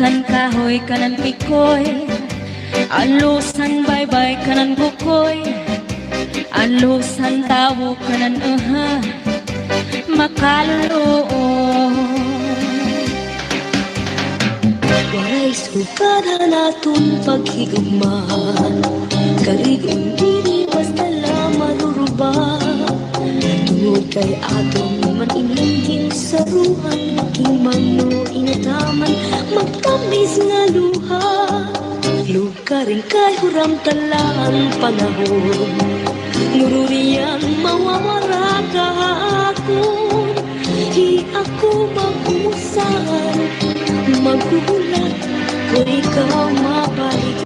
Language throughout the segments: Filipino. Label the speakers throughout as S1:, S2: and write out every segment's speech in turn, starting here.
S1: Alusan kahoy kanan pikoy, alusan baybay kanan bukoy, alusan tawo kanan makaluloo.
S2: Waray sugada naton paghigugmahan, karigon dili basta lang maruruba. Tungod kay atong maninangging saruhan, king mano ingataman magtamis nga luha. Lugaring kay huram talang panahon, nururiyan mawawara kahapon. Di ako mag-umusan, magugulat kung ikaw mabalik.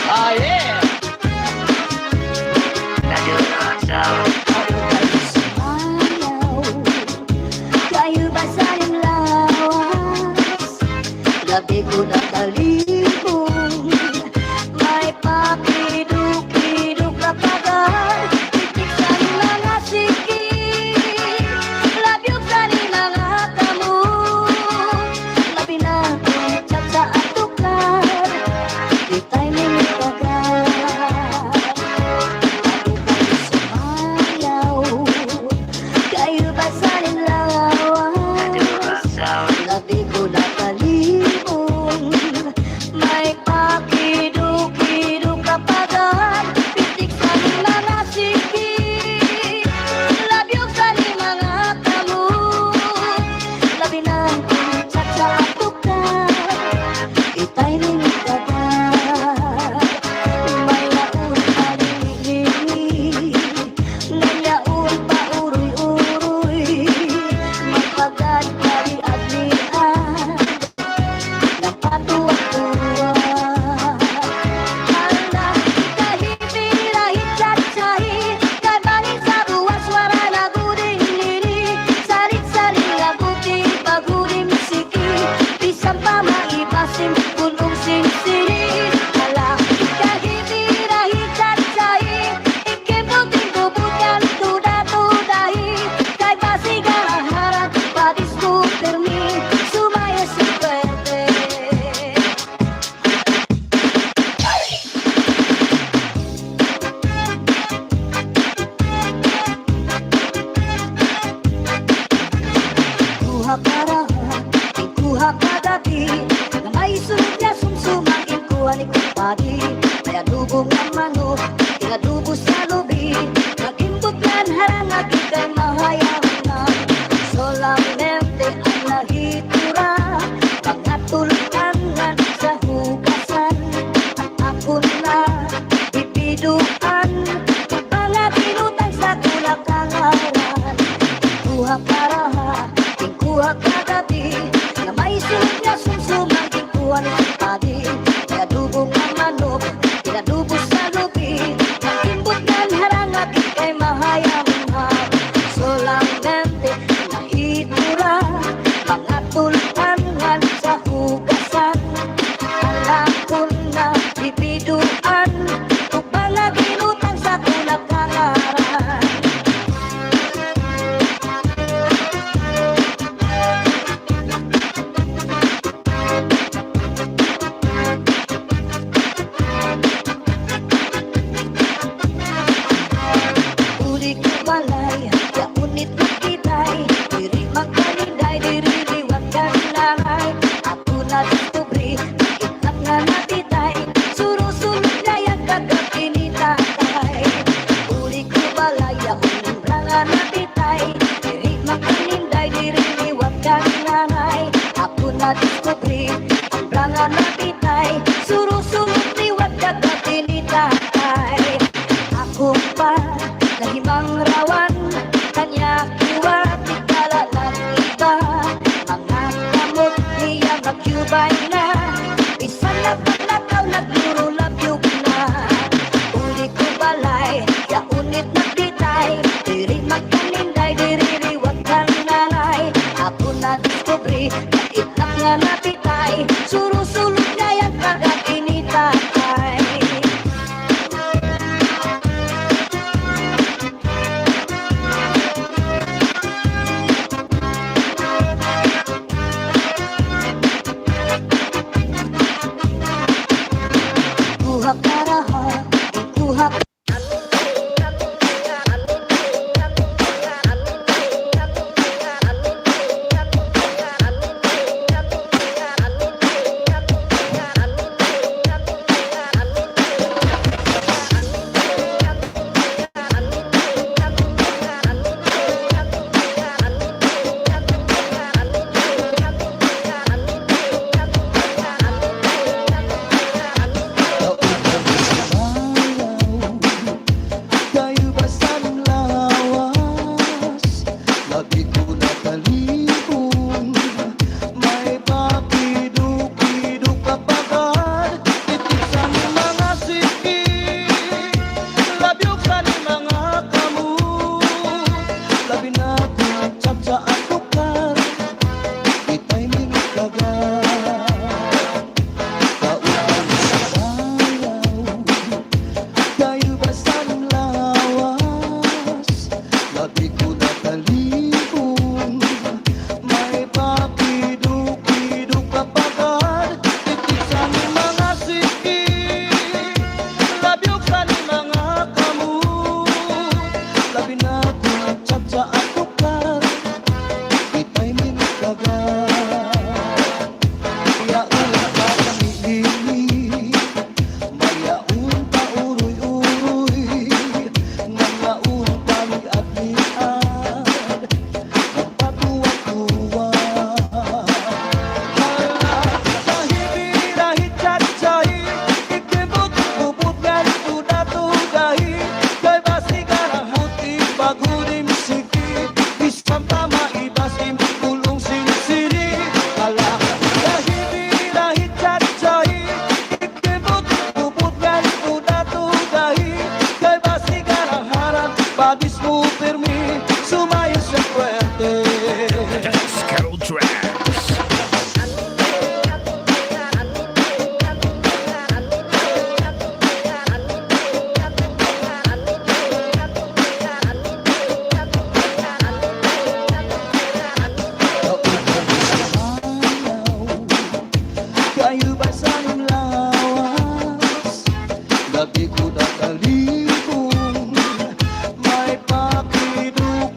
S3: Ah, yeah.
S2: pa Nahimang rawan Kanya iwat Ikala ng iba Mga kamot niya mag-cubay na Isang lapat-lakaw Nagluro-labyog na Uli ko balay Ya unit na ditay Diri magkaninday Diri riwag kang nanay Ako na discovery Kaitlak nga napitay Suru-sulot nga yan Kagat initatay Kuha karaha Kuha
S3: Kayo ba sanang lawas? Lagi ko nakalibong May papiduk-piduk kapagad Itik sa ni mga sikit Labyog sa ni mga kamot Labi na pinagtsat sa atukar Itay minit kagad Kaulan sa bayaw Kayo ba sanang lawas? Lagi ko nakalibong May papiduk-piduk kapagad Itik sa ni mga sikit Labyog sa ni mga kamot Labi na pinagtsat sa atukar Itay minit kagad Yaon ka pamilili Mayaon pa uroy-uroy Nangaon pamiag-miag Magpatuwa-tuwa Hala, kahit chat-chay Ikibot-ubot ganito datugahi Kay basigan ang huti Bagudim siki Isang tama ibasim Kulong sinisini Hala, kahit chat-chay Ikibot-ubot ganito datugahi Kay basigan ang harap Badis mo permi Sumayo sa puwerte
S4: Disco Tracks.
S3: Kayo ba sanang lawas? Gabi ko nakalibong May papiduk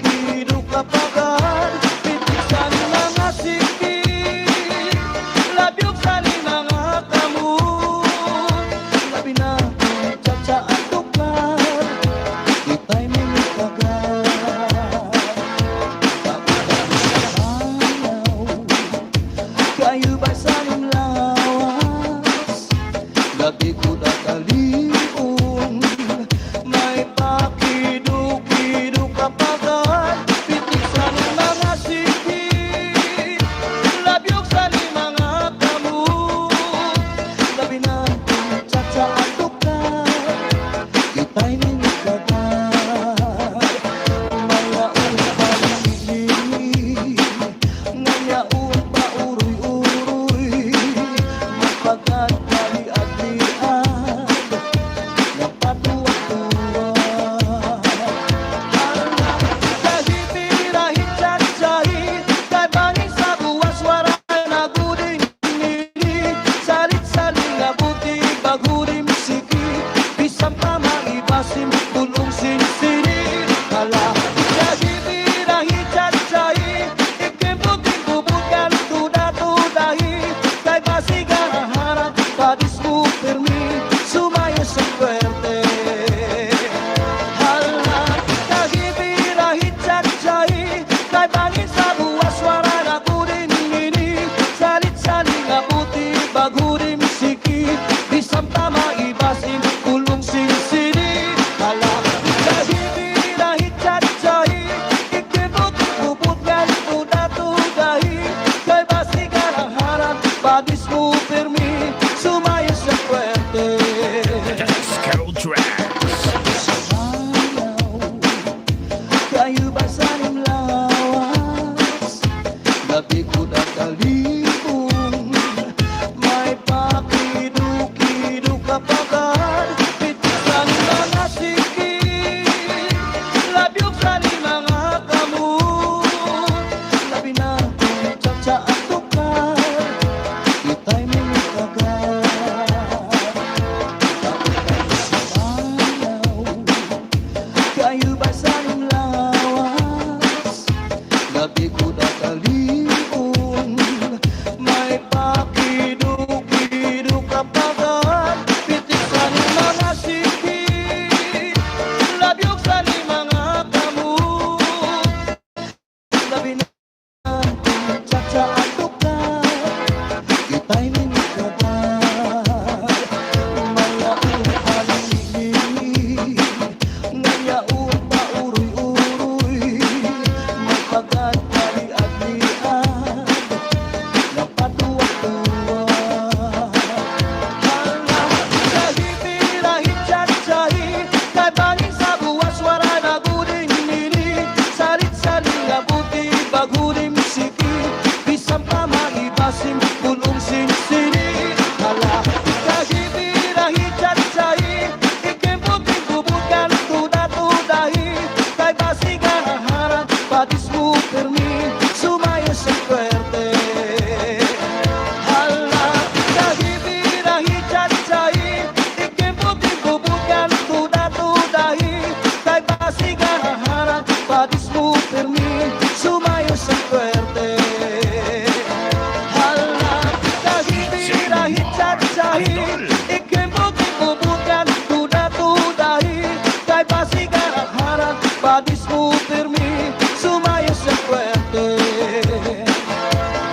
S3: Labis mo pirmi, sumaya sa puwerte.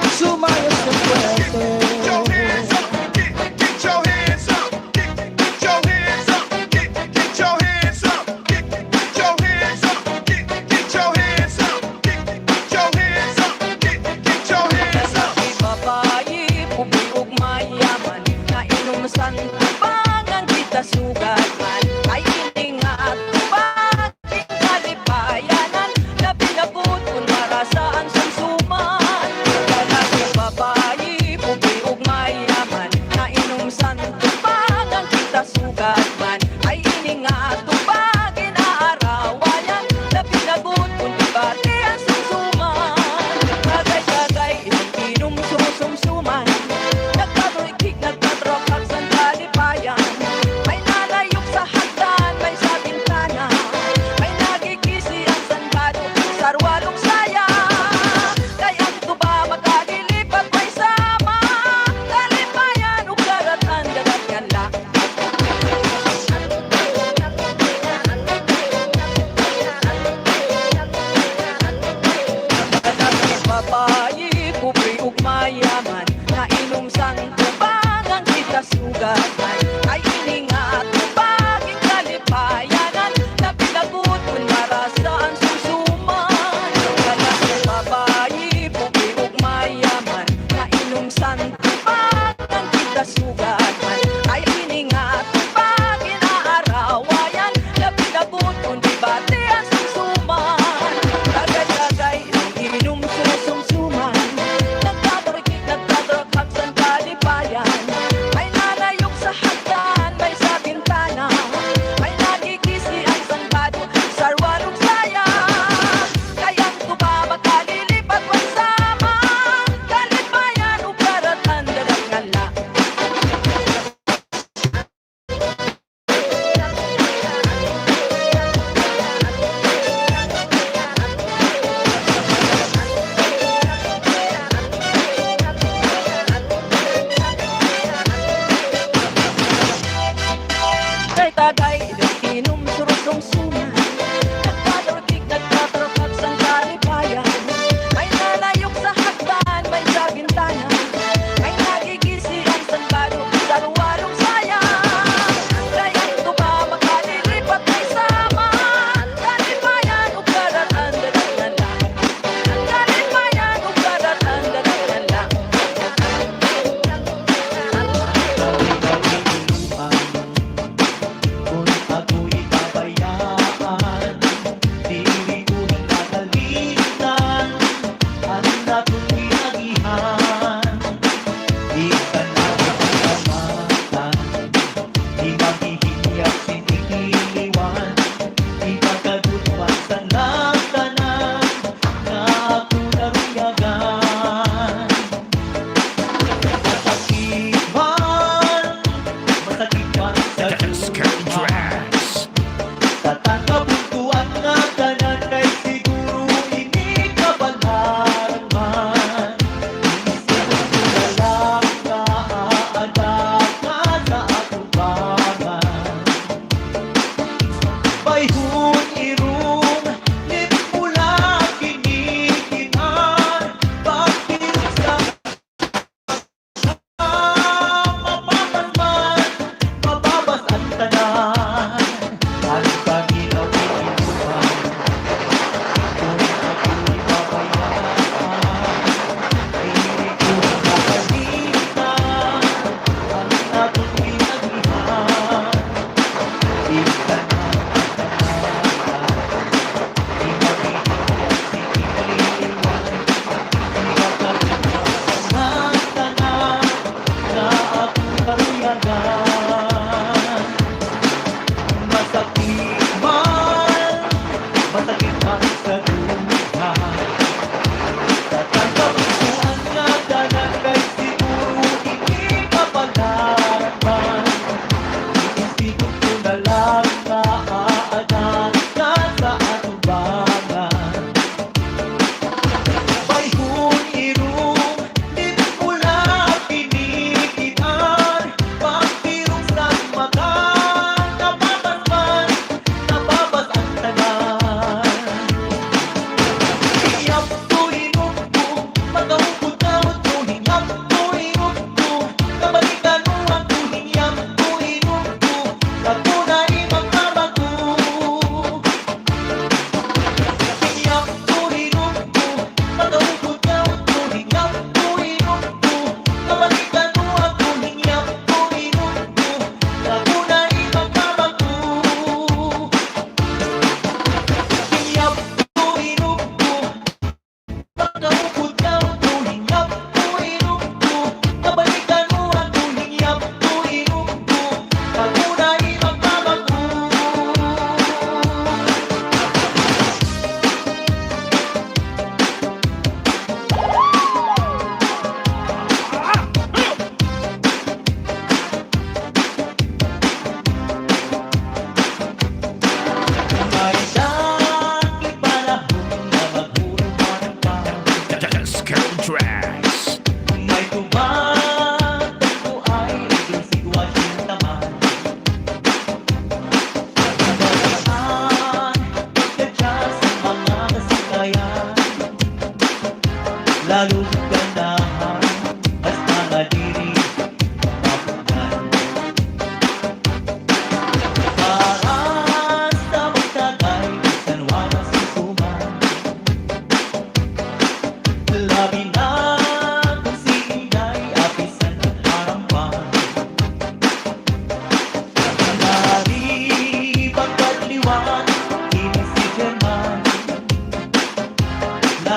S3: Sumaya sa puwerte.
S4: Get your hands up, get your hands up, get your hands up, get your hands up, get your hands up, get your hands up, get your hands up.
S5: Babae, pupulog mayaman, na inumasan tubangan kita sugat man, ay hindi nga tubangan kalipay,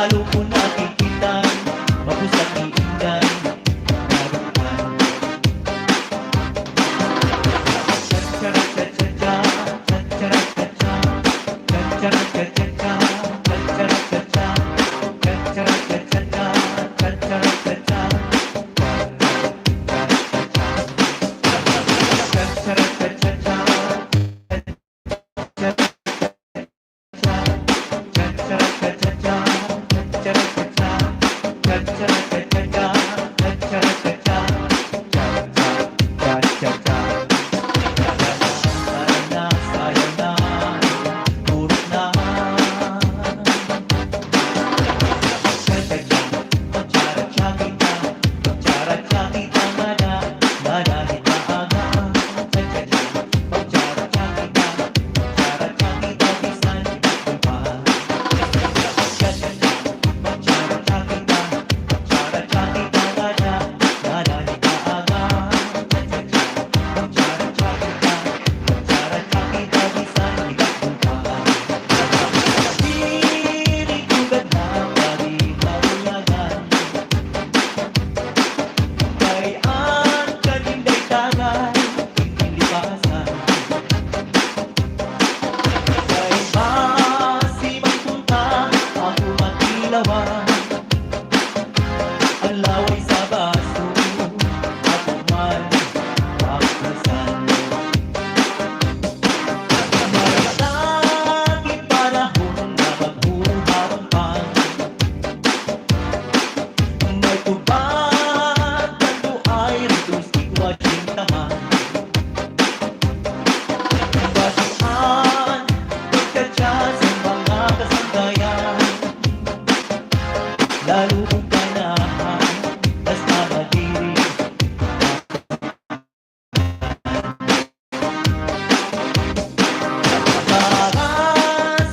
S3: lalo ko nakikita mapusang iingay narutan. Cha-cha-ra-cha-cha-cha, cha-cha-ra-cha-cha, cha-cha-ra-cha-cha-cha, cha-cha-ra-cha-cha, cha-cha-ra-cha-cha-cha, cha-cha-ra-cha-cha. Ang laway sa baso, ako man pagkasan. Maraming panahon na magbuharang. May tubag, tanto ay ritos di ko atintahan. Basihan, pagkatsa sa mga kasanggayan, lalo kong kanahan, basta madiri. Para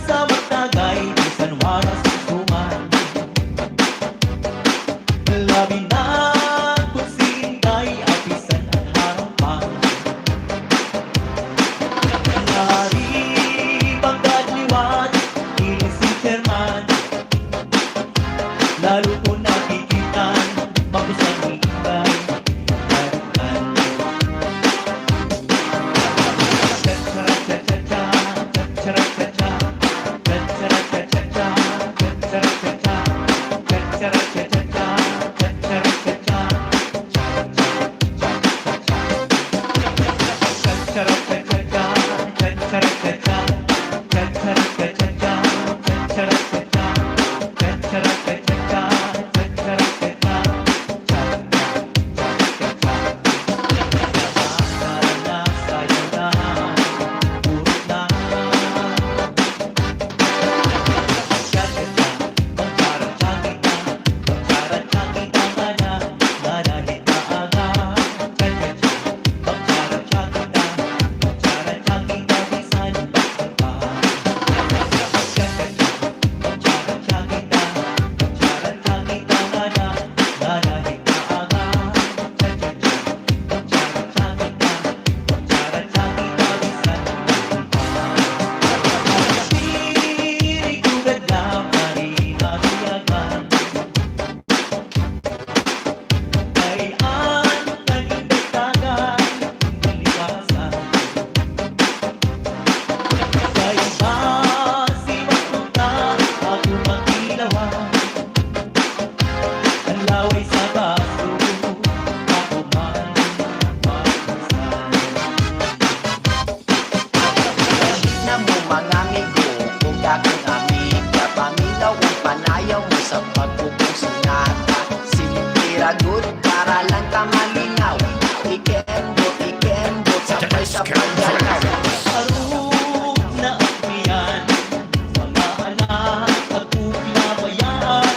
S3: sa magtagay, bisan waras suman. Labi na kung sintay, apisan at harapan. Nari pagkadliwan, ini si Sherman. Lalo ko nakikitan, mapusang iingay narutan. Cha-cha-ra-cha-cha-cha, cha-cha-ra-cha-cha, cha-cha-ra-cha-cha-cha, cha-cha-ra-cha-cha, cha-cha-ra-cha-cha-cha, cha-cha-ra-cha-cha, cha-cha-ra-cha-cha-cha, cha-cha-ra-cha-cha, cha-cha-ra-cha-cha-cha, cha-cha-ra-cha-cha,
S6: Lagot para lang ka malinaw. Ikembot, sabay sa paggalaw.
S3: Arog na akmiyan, mga anak at pinabayaan.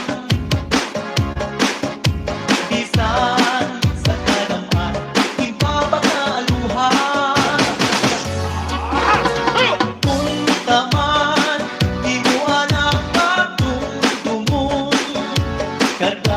S3: Bisan sa kalaman, ipapakaaluhan. Kung taman, di mo anak at dumdumon. Karga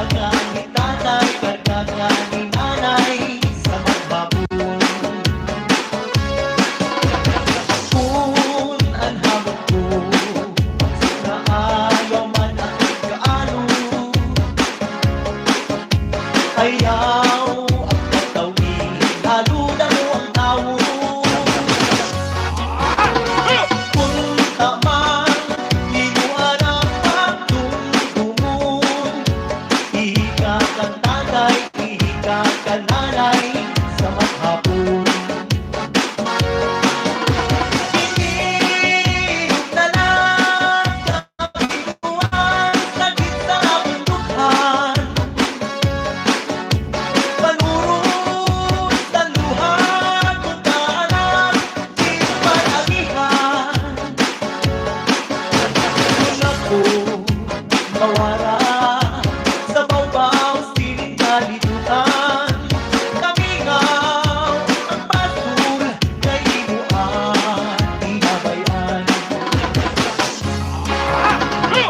S3: mawara sa bawbaw sining kalibutan. Kamingaw ang pasul na imuan tinabayan.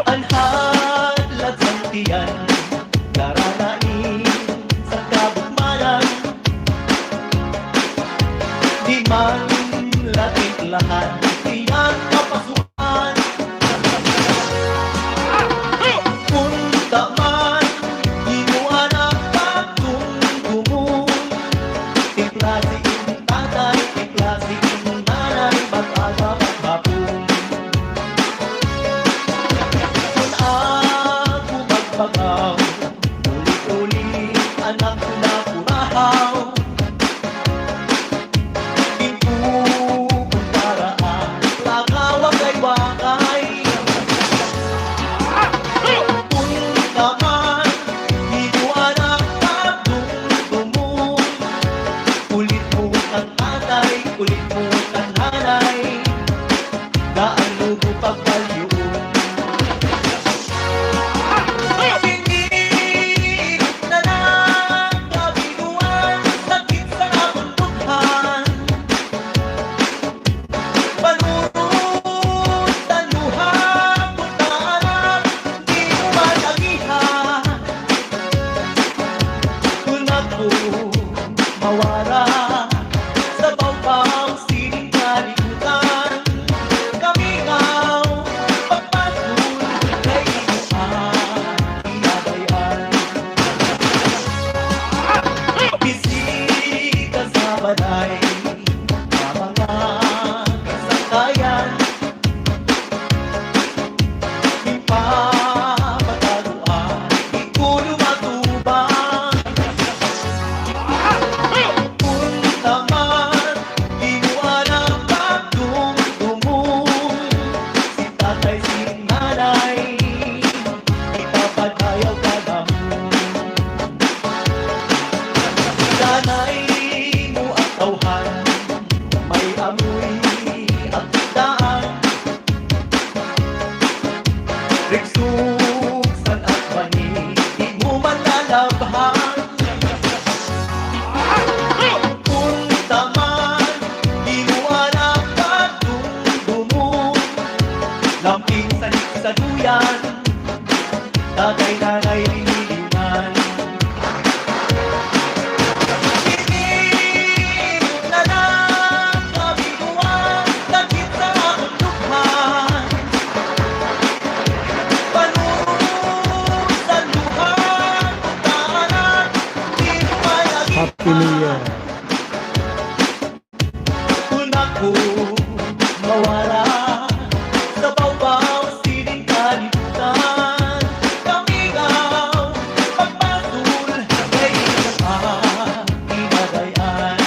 S3: Anhalat sa tiyan, daranain sa kabukmanan. Di man lahat iyan kapasukan. Punta man hinuan ang pagtungtungon. Tiklase in tatay, tiklase in nanay, bag-aga maghapon. Kung ako magbagaw, ulit-ulit anak ko na kurahaw. Kulit mo ang nanay, daan lugo pagbalyo. Sinigit na lang kabinuan, sakit sa kabundukan. Panurot ang luha, puntaan, di mo malagihan. Kung ako mawara sa bawbang sining kalibutan. Kamingaw, pagpatul na inuan tinabayan. Bisita sa balay na mga kasangkayan. Ipapataluan, di ko lumatubang. Punta man hinuan ang pagtungtungon. Si tatay, si nanay, ipapadayaw ka naman. Sanay mo ang tawhan, may amoy at daan. Rigsuksan at mani, di mo man lalabhan. Punta man hinuan ang pagtungtungon. Lamping sa duyan, tatay nanay linilinan. Sinigit na lang kabinuan, sakit sa kabundukan. Panurot sa luha, puntaan, di mo malagihan.
S7: Happy New Year.
S3: Kung ako mawala sa bawbaw sining kalibutan. Kamingaw, pagpatul na inuan tinagayan.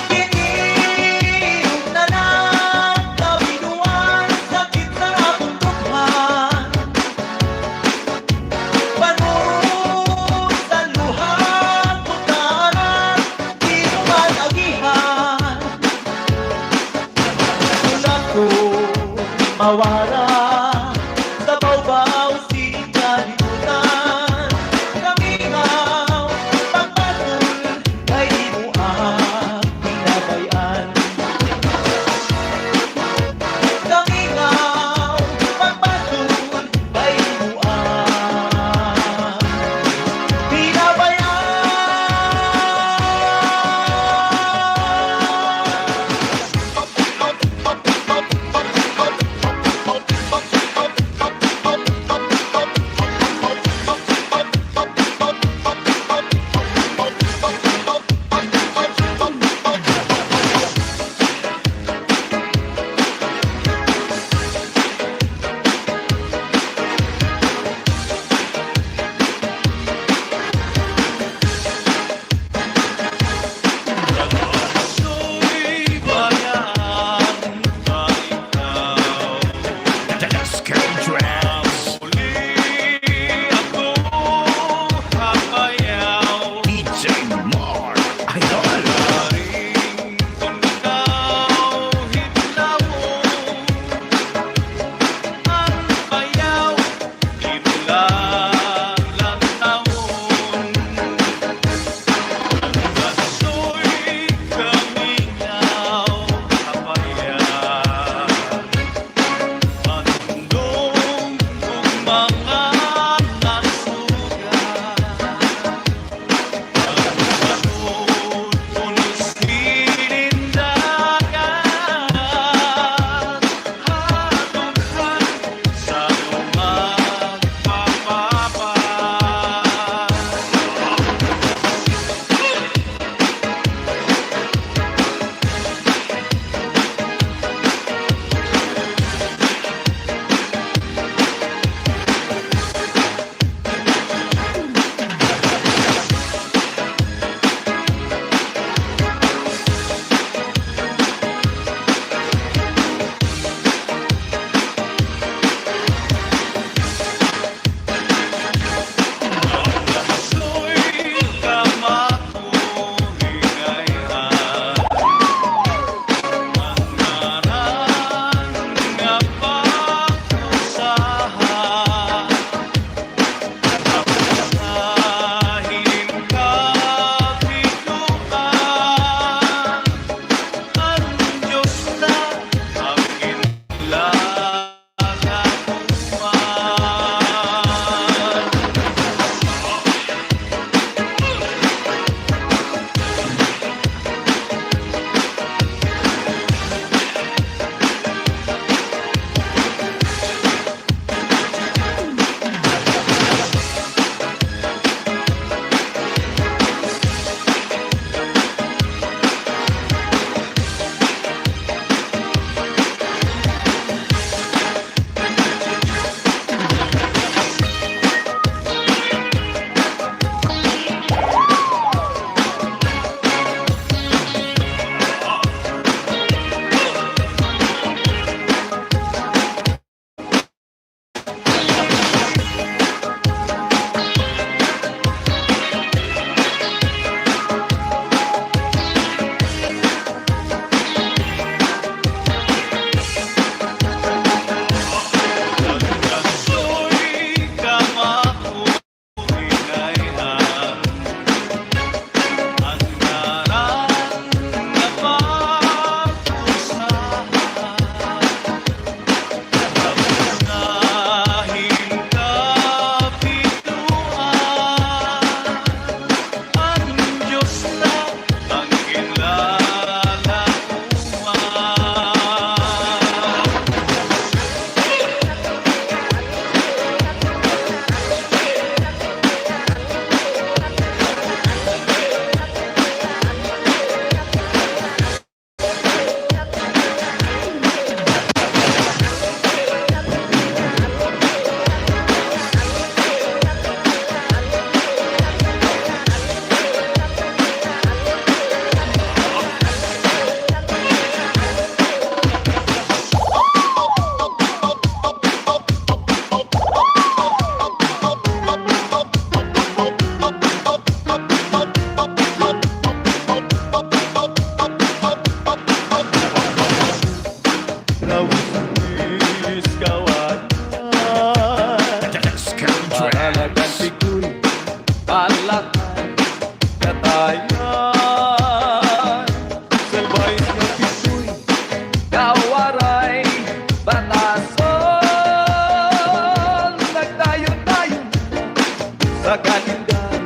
S3: Kinilog na lang kabinuan, sakit sa kabundukan. Panurot sa luha, puntaan, di mo malagihan. Kung ako mawala sa bawbaw sining kalibutan. Kamingaw, pagpatul na inuan tinabayan. Kamingaw, pagpatul na inuan tinabayan. Rawis kawan Paralagan pikoy Palakay Katayan Salbayis nga pikoy Kawaray Batason Nagtayo-tayo Sa kalindan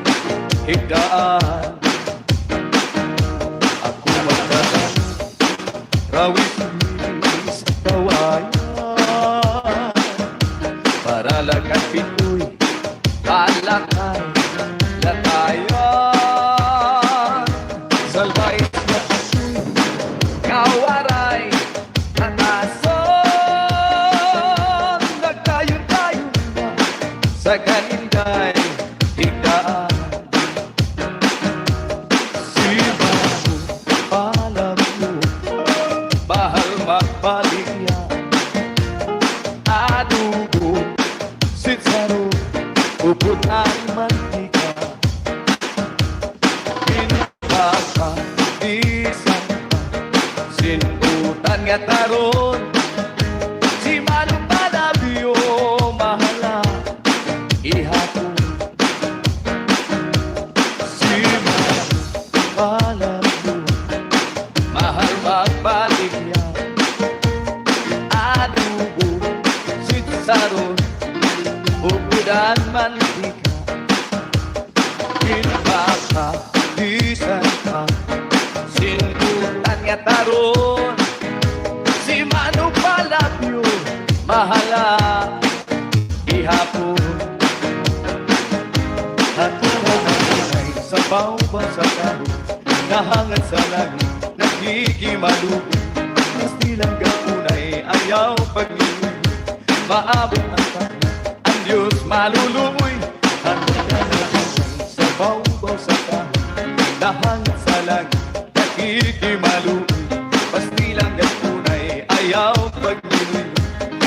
S3: Higdaan Ako magdadaan Rawis kawayan Paralagan pikoy Palakay Latayan Salbayis na pikoy Kawaray Natason Nagtayo-tayo Sa kaninday Higdaan Si Baso Palam mo Bahal magpaligya Adugo Sitsaro Upot ang mantika Pinbaka Isang Sinutan nga taron Si Manong Palabyo Mahala Ihapon Si Manong Palabyo Mahal magpaligya Adugo Sitsaro Upudan mantika Pinbaka Isang Sinutan nga taron Si Manong Palabyo Mahala Ihapon At ay sa bawang sa kaho Nahangad sa langit Nakikimalubo Mas nilang gapunay Ayaw pagniluyo Maabot ang takna Ang Diyos malulumoy At sa bawang sa kaho Nahangad sa langit Nakikimalubo Mas nilang gapunay Ayaw pagniluyo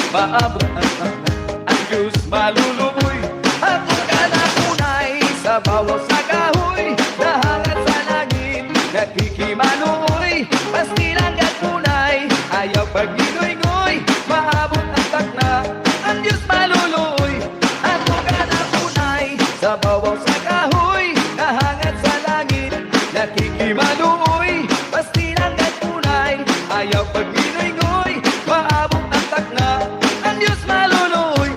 S3: Maabot ang takna Ang Diyos malulumoy At kanapunay Sa bawang sa kahoy Nahangad sa langit Nakikimaluoy Mas nilang gatunay Ayaw pag-ingoy-ngoy Maabot ang takna Ang Diyos maluluoy At kanapunay Sa bawang sa kahoy Nahangad sa langit Nakikimaluoy Mas nilang gatunay Ayaw pag-ingoy-ngoy Maabot ang takna Ang Diyos maluluoy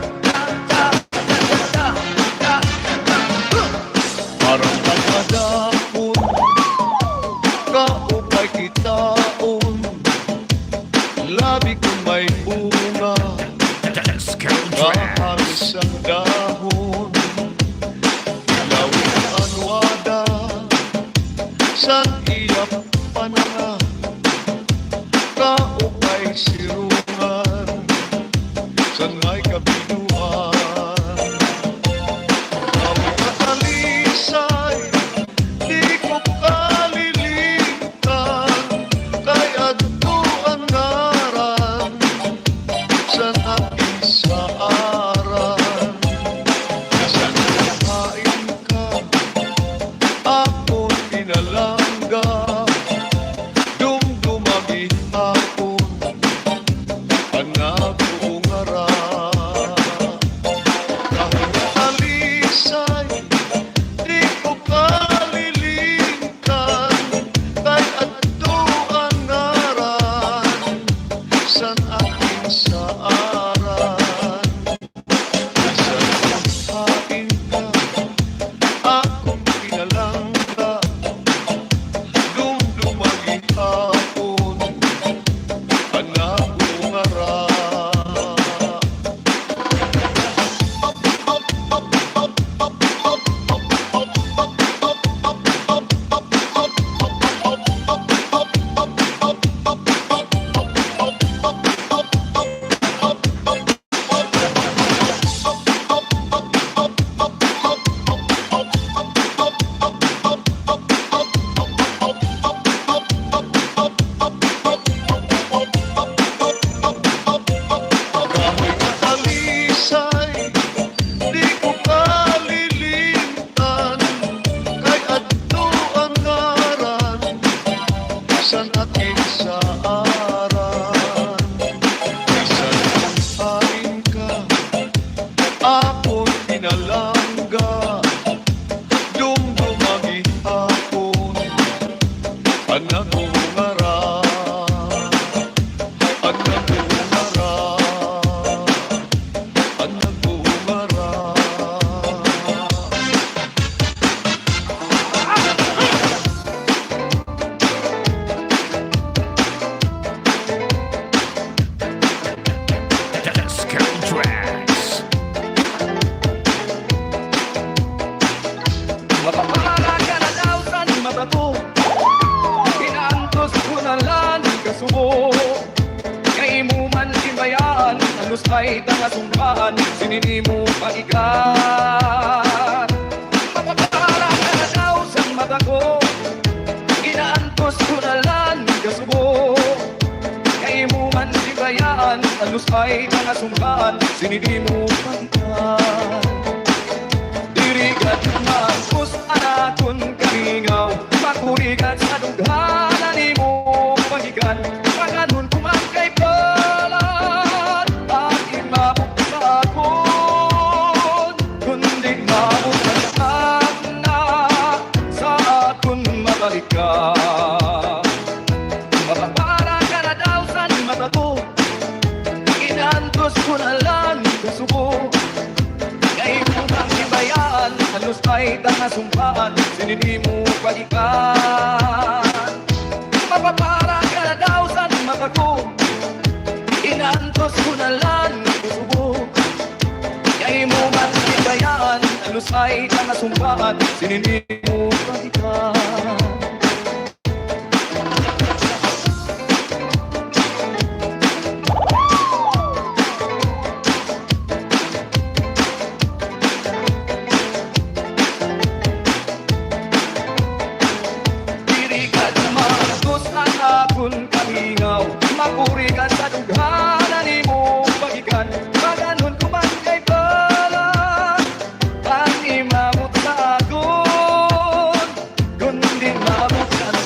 S3: Parang pagkadapon Kaupay kitaon Labi kong may bunga Maaris ang dahon Ilawin ang anwada San iyap pananga Kaupay sirungan San may kabinuan Awit at alisay Di ko kalilimutan Kay adto ang ngaran San aking saaran San kumain ka Ako'y pinalangga Dumdumagi hapon Ang ako'ng ngaran Kahit alisay Di ko kalilimutan Kay adto ang ngaran San aking saaran San kumain ka Akong pinalangga Dumdumagi hapon Ang ako'ng ngaran
S5: gibayaan, halos ay tangasumpan, sinini mo pagikan. Mapapara ka na daw sa mata ko, inaantos ko na lang kasubo. Kay mo man gibayaan, halos ay tangasumpan, sinini mo pagikan. Dirigat magus anakon kalingaw, makurigat sa dughanan ni mo pagikan. Paganon kuman kay palan, at imabot sa akon, kundi mabutan na sa akon mabalikan. Mapapara ka na daw sa mata ko, inaantos ko na lang kasubo. Kay mo bang ibayaan, halos ay tangasumpan, sinini mo pagikan. Mapapara ka na daw sa mata ko, inaantos ko na lang subo. Kay mo bang ibayaan, halos ay tangasumpan, sinini mo pagikan. Makurigan sa dughanan ni mo pagikan. Maganon kuman kay palan, ang imamot sa akon, kundi mamot ka na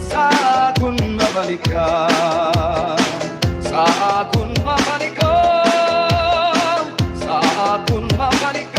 S5: sa akon mabalikan. Sa akon mabalikan, sa akon mabalikan.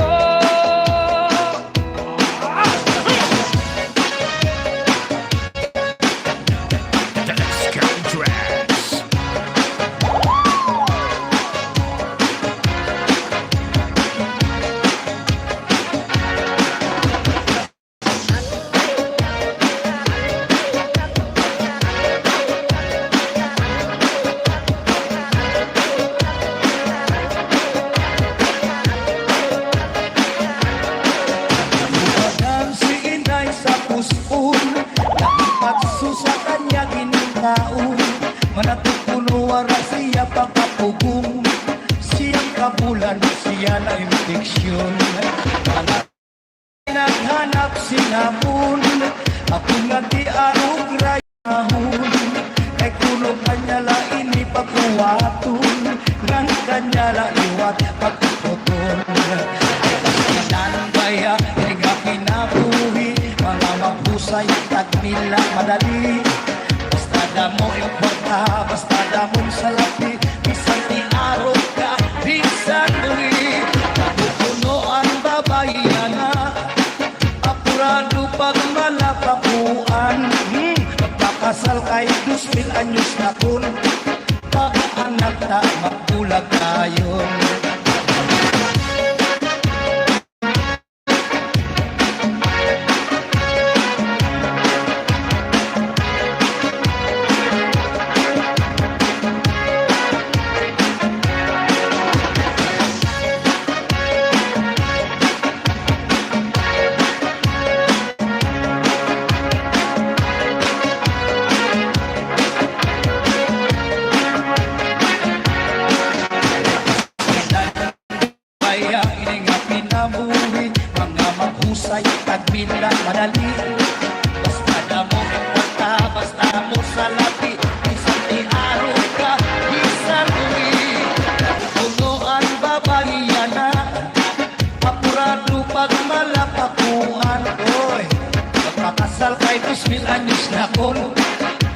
S5: Siyang kabulan, siya na infeksyon. Naghanap sinapon, ako nga di arog rayahon. Kay kuno kanya la ini pagkuwaton, nang kanya la iwat pagkuton. Kasinan baya, higa kinabuhi, mga mapusay tagmila madali. Basta damo yung porta, basta damong salapi, bisan ni arog ka, bisan muli. Pupuno ang babayana, apurado pag malapakuan. Magpakasal kay 2,000 anyos na kun, pag anak na magpulag tayon. Tagmila madali, basta damo importa, basta mo salapi, bisan ni araw ka, bisan uli. Punuan babayana, apurado pag malapakuan. Oy, magpakasal kay 2,000 anyos na kon,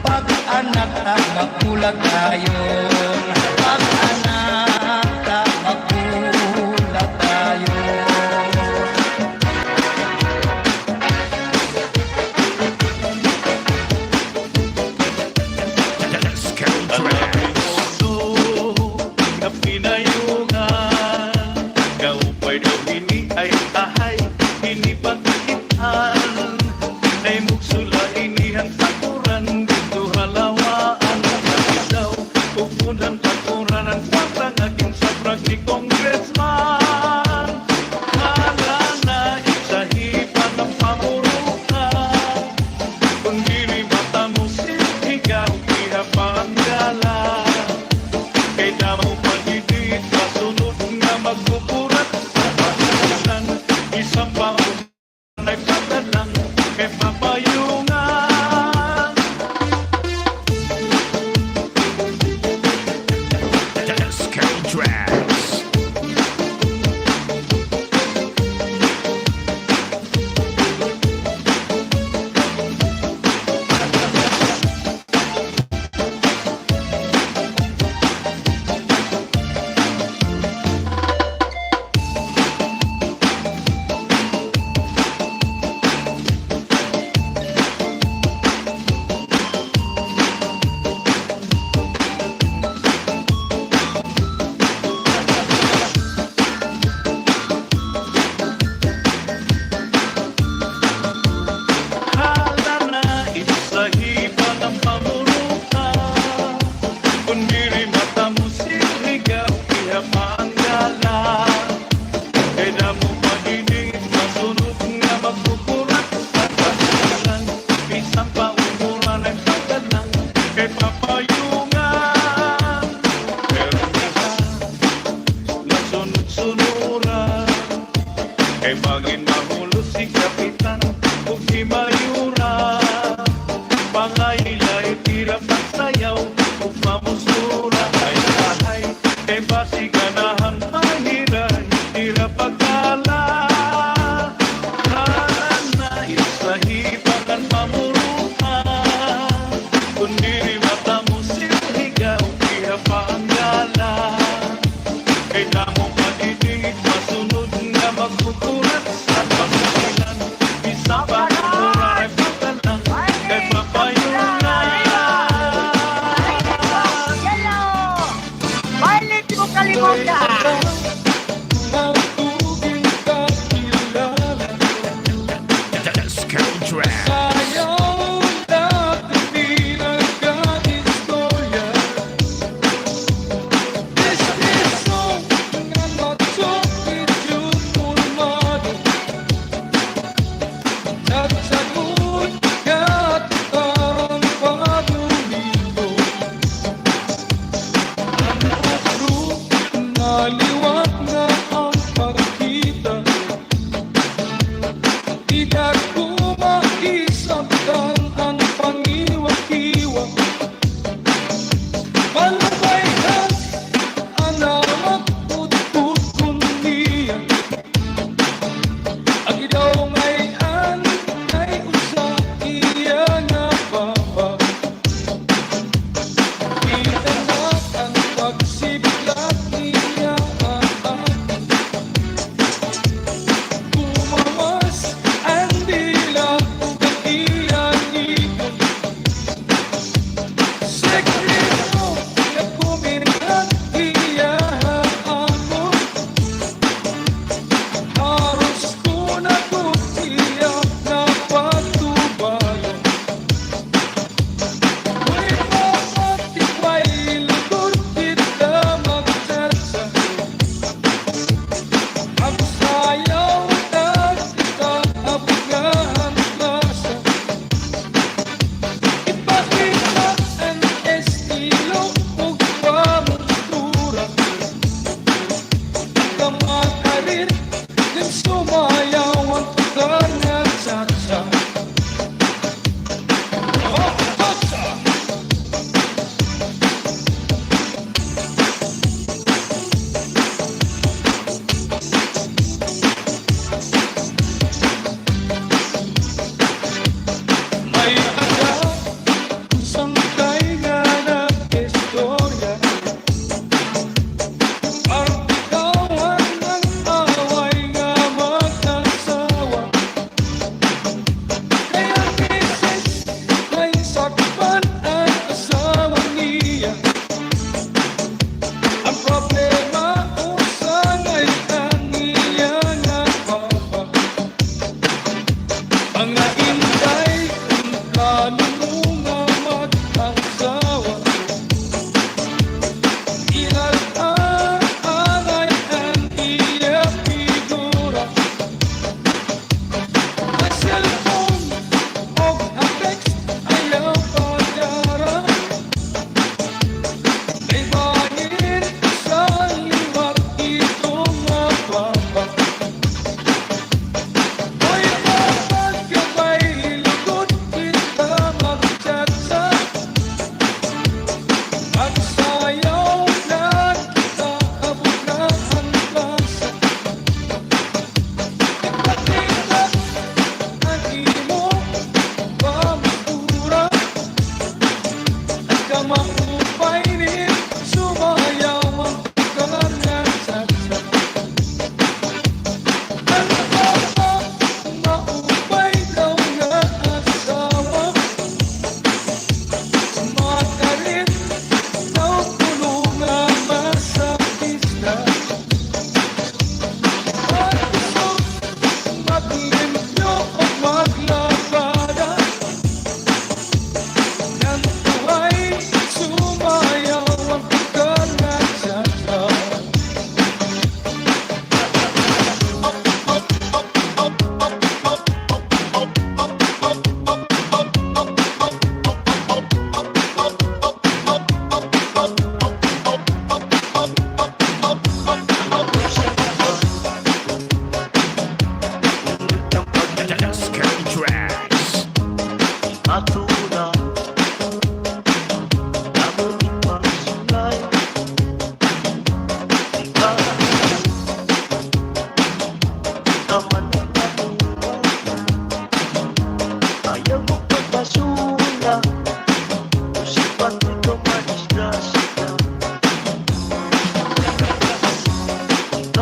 S5: pag anak na magpulag tayon. Pag anak na magpulag tayon.
S4: Pangala Basi ganahan mahiray, tira pagkala. Nais lahipan pamuruan, kundi mata mo siligaw, tira panggala. Kaya mo paninig, masunod na magkukulat sa pagkasilan. Isa pa mura ay pagkalang, kay papayungan.
S2: Hello! Violet mo kalimutan!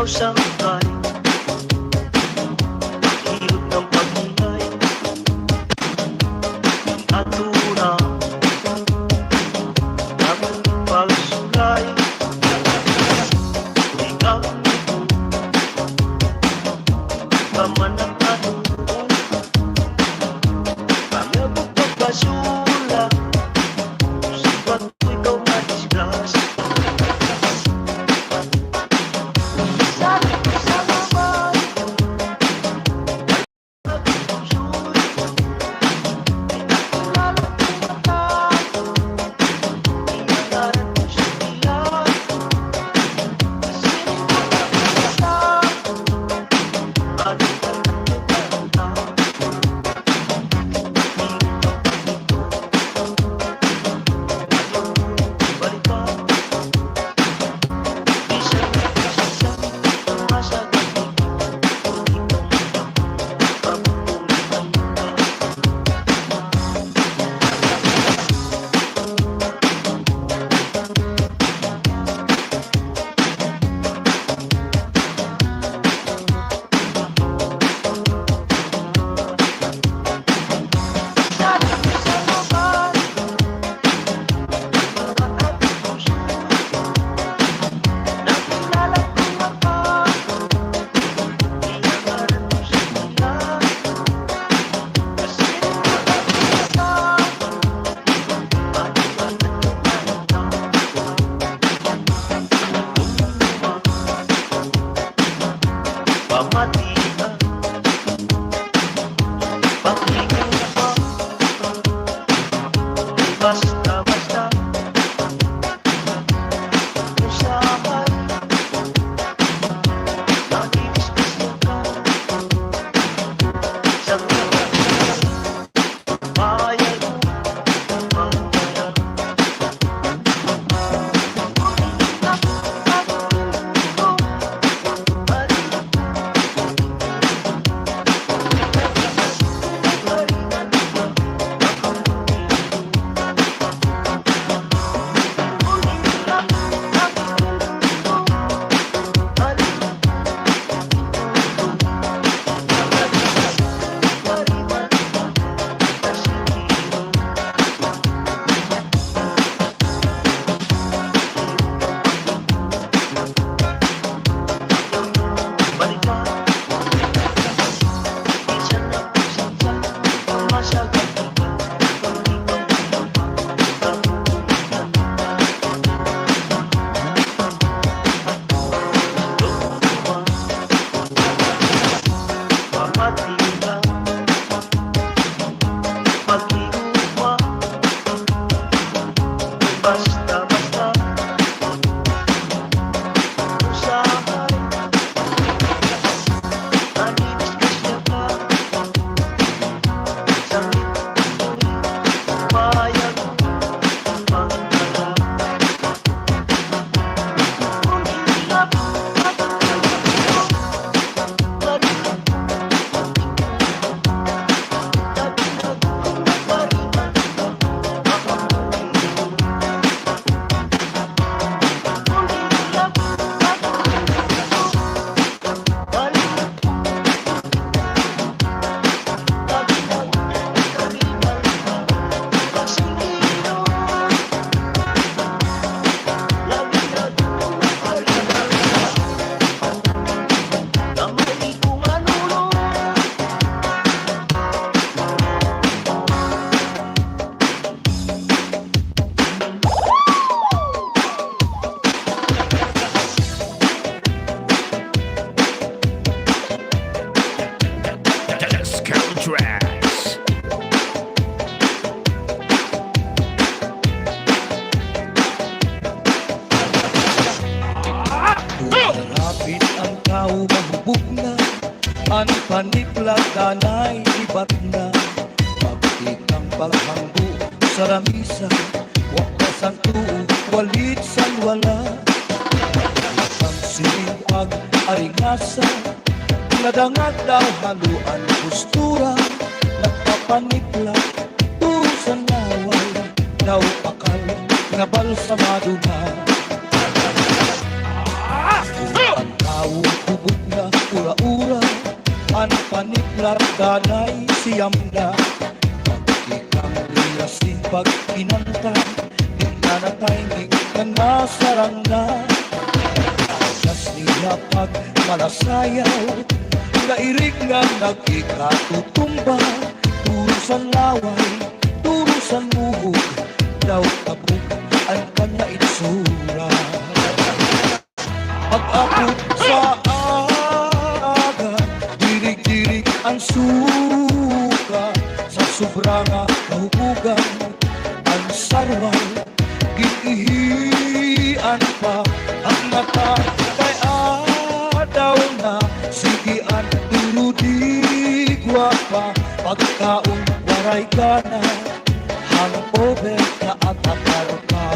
S3: ikaw sa hukay. Hilot ng pag-ingay at una ng pagsulay. Ikaw paman ang tanong, kaya mo pagpasula sa ba't ko ikaw na-discuss.
S2: Sabi ko sa babay,
S3: pamati ka, pakinggan mo di basta-basta usapan. Nakikispas ka sa bayan mo magdala. Basta-basta usapan. Nakikispas ka sa bayan mo magdala.
S5: Malapit ang tao mahubog na, ang paniklag danay ibat na. Pagkikang paghanggo sa ramisa, wakas ang tuod, walit sang wala. Ang sinipag aringasa, nadangat daw haluan postura. Nagpapaniklag, tusan laway, daw akal nga balsamado na. Ang tao
S3: tanay siyam na. Ikang liyasin pag kinanta, di na natayning ka nasarang na. Alas nila pag malasayaw, nairig nga nagkikatutumba. Turusan laway, turusan muhog, daw tabog ang kanya itsura. Pag-abot sa aga, dirig-dirig ang suka. Sa sobrang kahubugan, ang sarway, giihian pa. Ang mata kay daw na, sigian turudigwa pa. Pagkaon waray ka na, hangover na at atar pa.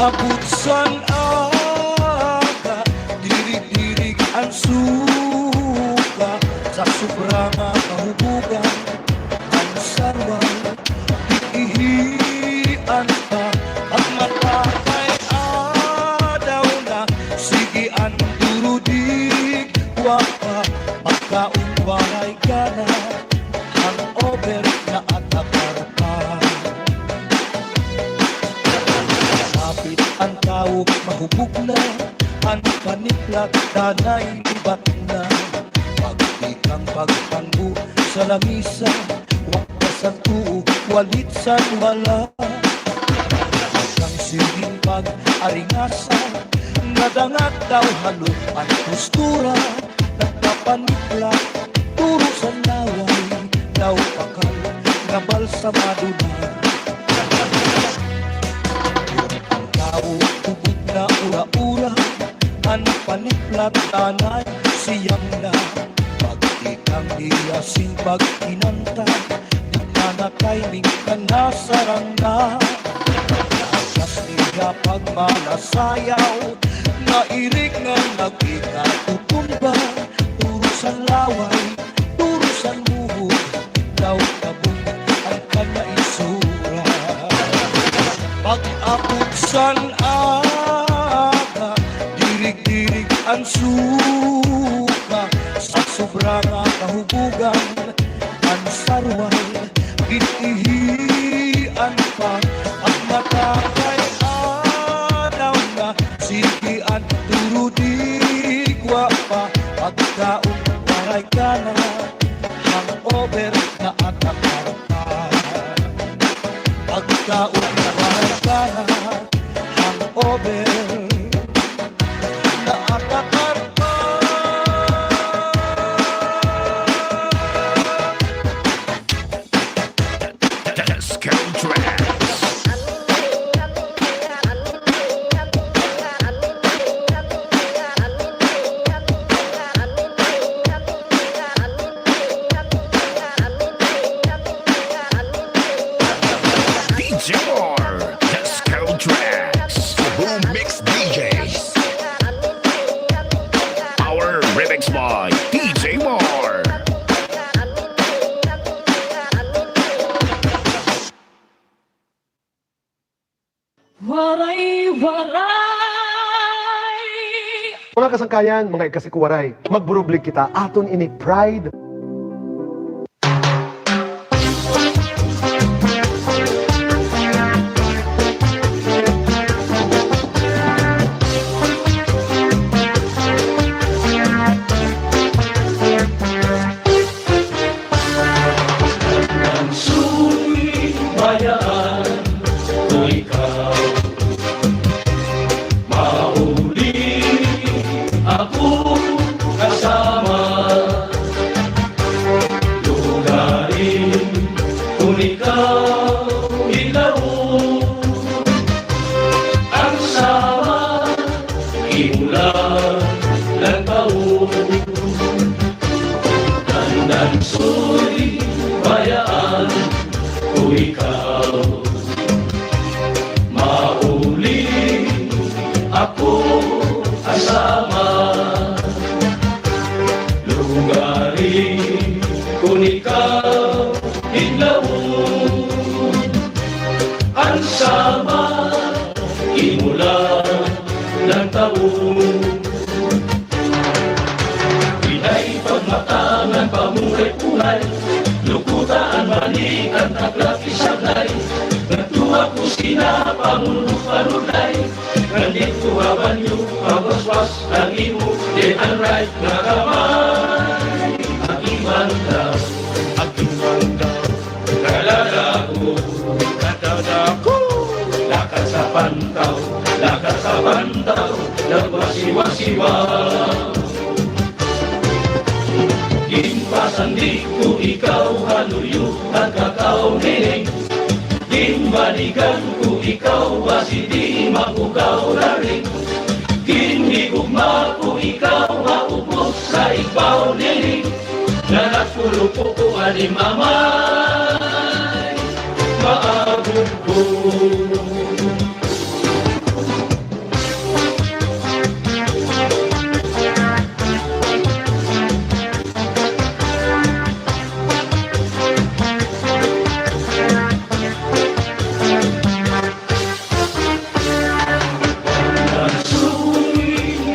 S3: Abot sang aga, dirig-dirig ang suka. Sa sobrang kahubugan, ang sarway, iihian pa. Ang mata kay daw na, sigian turudig wapa. Pagkaon waray ka na, hangover na at akar pa. Ang tawag mahubog na, ang paniplak danay libat na. Pagtikang pagtanggo sa lamisa, wakas ang tuog, walit sa wala. Ang silbing pag-aringasa, nadangat daw halo ang postura. Nagpapaniplak, turo sa laway, daw pakal, ngabal sa maduna. Ubod na ura-ura, ang paniplat tanay siyang na. Pagtikang diyasin pag kinanta, di na natayning ka nasarang na. Akas niya pag malasayaw, nairig nga nagkikatutumba. Turusan laway, turusan buhog, daw tabog ang kanya isura. Pag-abot sang aga, dirig-dirig ang suka. Sa sobrang kahubugan, ang sarway, gitihian pa. Ang mata kay daw na, sigian turudigwa pa. Pagkaon waray ka na, hangover na at akar pa. Pagkaon waray ka na, hangover na at akar pa.
S4: Disco Tracks. DJ Moore, Disco Tracks, Boom Mix DJs. Our remix by DJ Moore.
S1: Waray-waray,
S7: Mga kasangkayan, mga ikasikuwaray, magburublig kita aton ini Pride.
S8: kasama. Lugarin kung ikaw inlaon, ang sama imula ng taon. Pinay pagmatangan pamuhay-puhay, lukutaan manikan taglap isablay, nagtuwa ko sina pamunod-panunay, nandito haban yung pagwaswas ang imo, di ang right na kamay. Aking mandaw, kalala ko, lakad sa pantaw, nagwasiwa-siwa. Gimpasan di ko ikaw haluyo at kakao nining, ginbalikan ko ikaw basi di mapugaw na rin. Ginhigugma ko ikaw maubos sa ibaw nining, nanapulo po ko alimamay, maagod ko.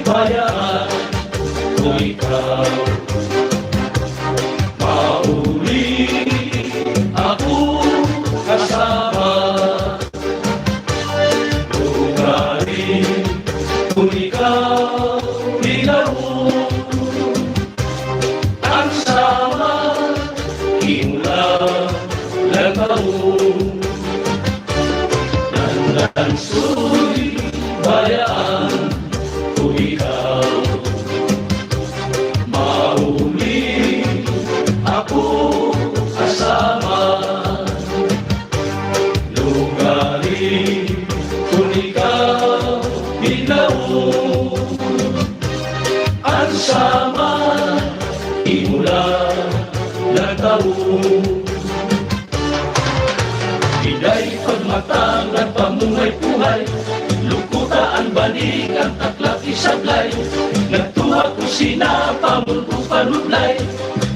S8: Bayaan ko ikaw, mauli ako kasama. Lugarin kung ikaw ilaw, ang sama imula ng taon. Nandansoy bayaan ko ikaw, mauli ako kasama. Lugarin kung ikaw ilaw, ang sama imula ng taon. Pinay pagmatangan pamuhay-puhay, lukutaan balik ang taklap isablay, nagtuwa ko sina pamunod-panublay,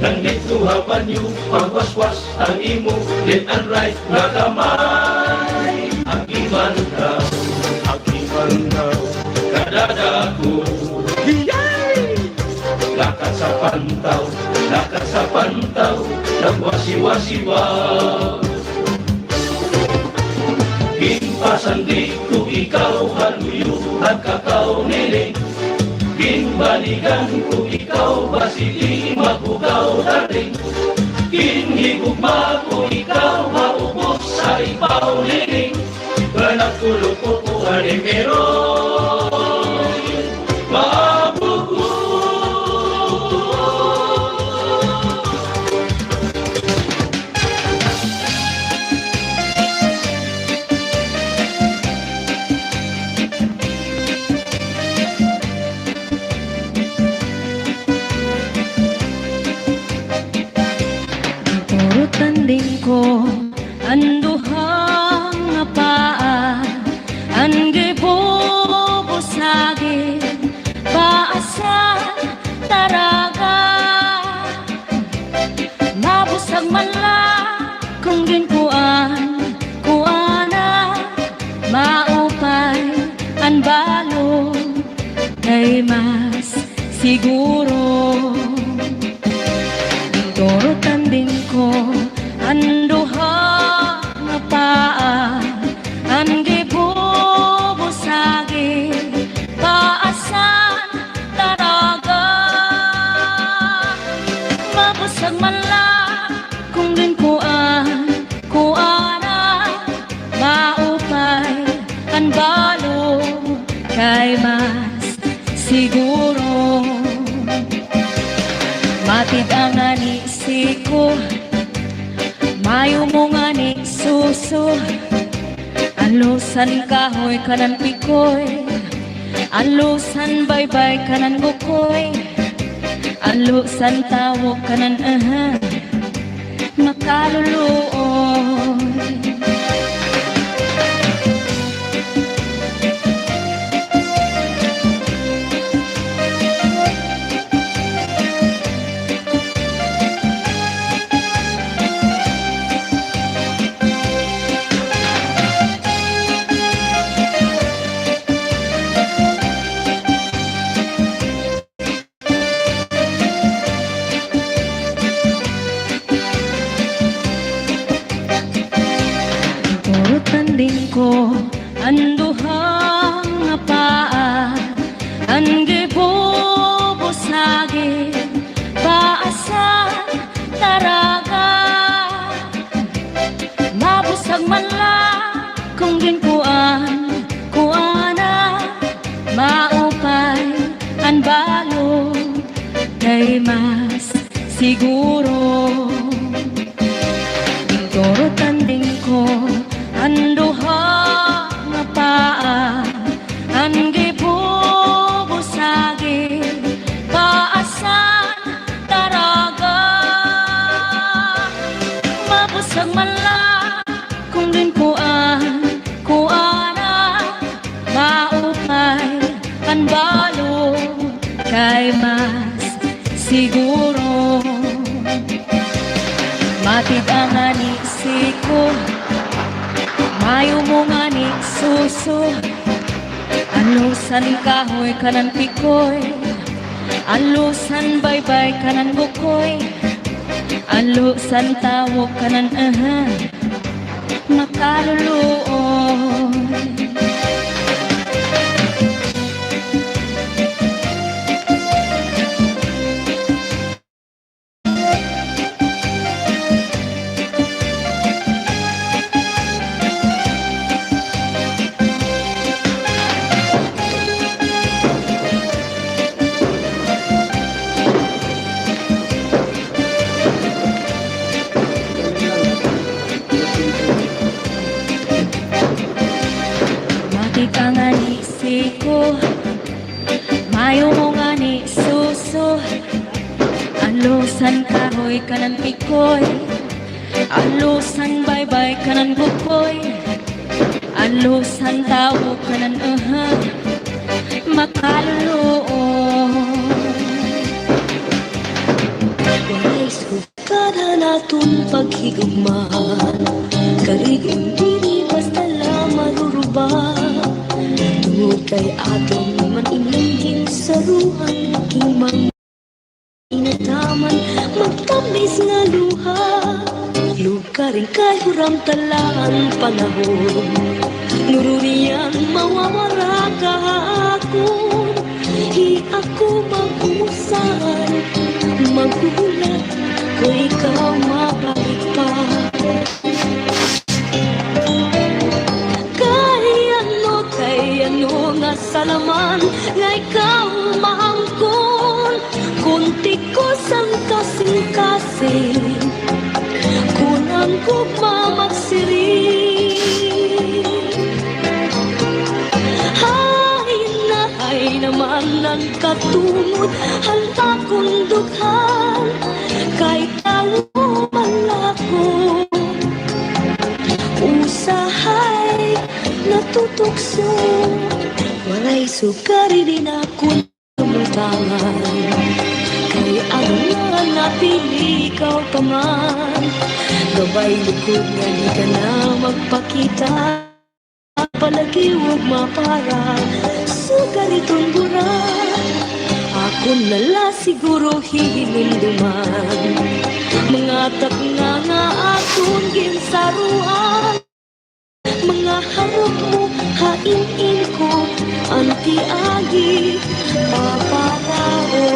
S8: nang nituhapan yung pagwaswas ang imo, left and right na kamay. Aking mandaw, kadadako, lakad sa pantaw, nagwasiwa-siwa. Gimpasan di ko ikaw haluyo at kakao niling, ginbalikan ko ikaw basi di mapugaw na rin. Ginhigugma ko ikaw maubos sa ibaw niling, nanapulo ko ko alimeron, maabog mo.
S1: Tanding ko ang duhang nga paa, ang gibubusagin paasa taraga, mabusag man lang kung ginkuan kuana, maupay ang balo kay mas siguro. Toro tanding ko ang duha nga paa, ang gibubusagin paasan taraga, mabusag man lang kung ginkuan kuana, maupay ang balo kay mas siguro. Matid ang anisi ko, mayo mo nga ni suso, alusan kahoy kanan pikoy, alusan baybay kanan bukoy, alusan tawag kanan makaluluoy. siguro Toro tanding ko anduha nga paa ang gibubusagi paasan taraga mabusag man lang kung din kuana maupay panbalo kay mas siguro matid ang anisi ko mayo mo nga ni suso alusan kahoy kanan pikoy alusan baybay kanan bukoy alusan tawog kanan makaluluoy ka nga ni siko mayo mo nga ni suso alusan kahoy kanan pikoy alusan baybay kanan bukoy alusan tawag kanan makaluluoy
S2: Walay sukada natong paghigugmahan Karigong dili basta lang maruruba Tungod kay atong maninangging saruhan Kimang inataman magtamis nga luha Lugaring kay huram talaan panahon Nururiyan mawawara kahapon Di ako mag-usan Magulat ko ikaw mabalik pa Kay ano nga salaman Nga ikaw maangkon Kunti ko sang kasing-kasing Kunang gugma magsiring Ay naman ang katungod Ang akong dughan Kay tao malako Usahay natutukso Walay sukari din ako tumutangan Kay ang nga napili ikaw pa man Gabay likod nga di ka na magpakita Palagi huwag mapara Sukari itong gura Ako nala siguro hinunduman Mga takna nga akong ginsaruan Mga harap mo hain-in ko Anti-agi paparao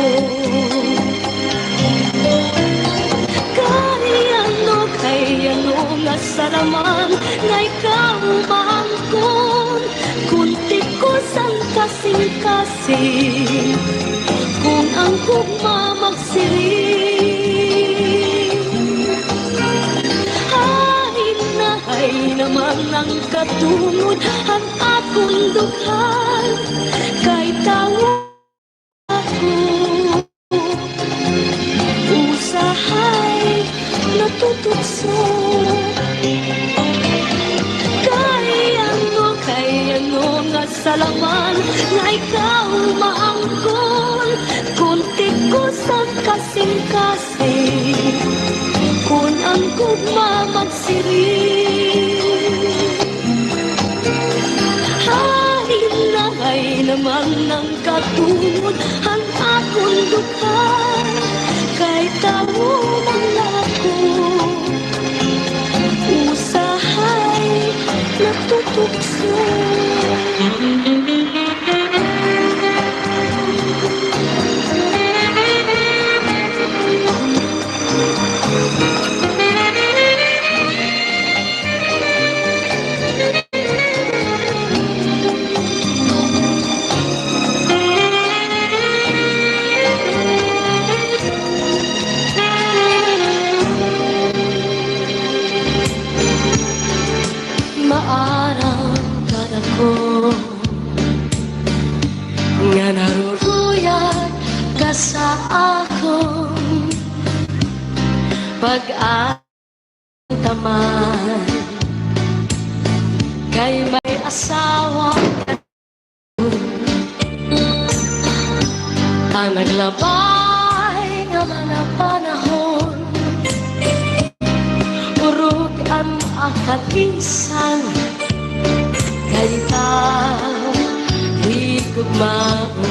S2: Kay ano nga salaman Nga ikaw maangkon Kunti ko sang kasing-kasing Kung ang gugma magsiring Ay naman ang katungod Ang akong dughan Kay tao ako Usahay natutukso Kay ano nga salaman Nga ikaw maangkon Kunti ko sang kasing-kasing Kung ang gugma magsiring Ay naman ang katungod Ang akong dughan Kay tao malako Usahay natutukso
S1: nga naruruyag ka sa akong pag-antaman. Kay may asawa ka ang naglabay ng mga panahon. Urog ang akatisan kay tao higugmaon.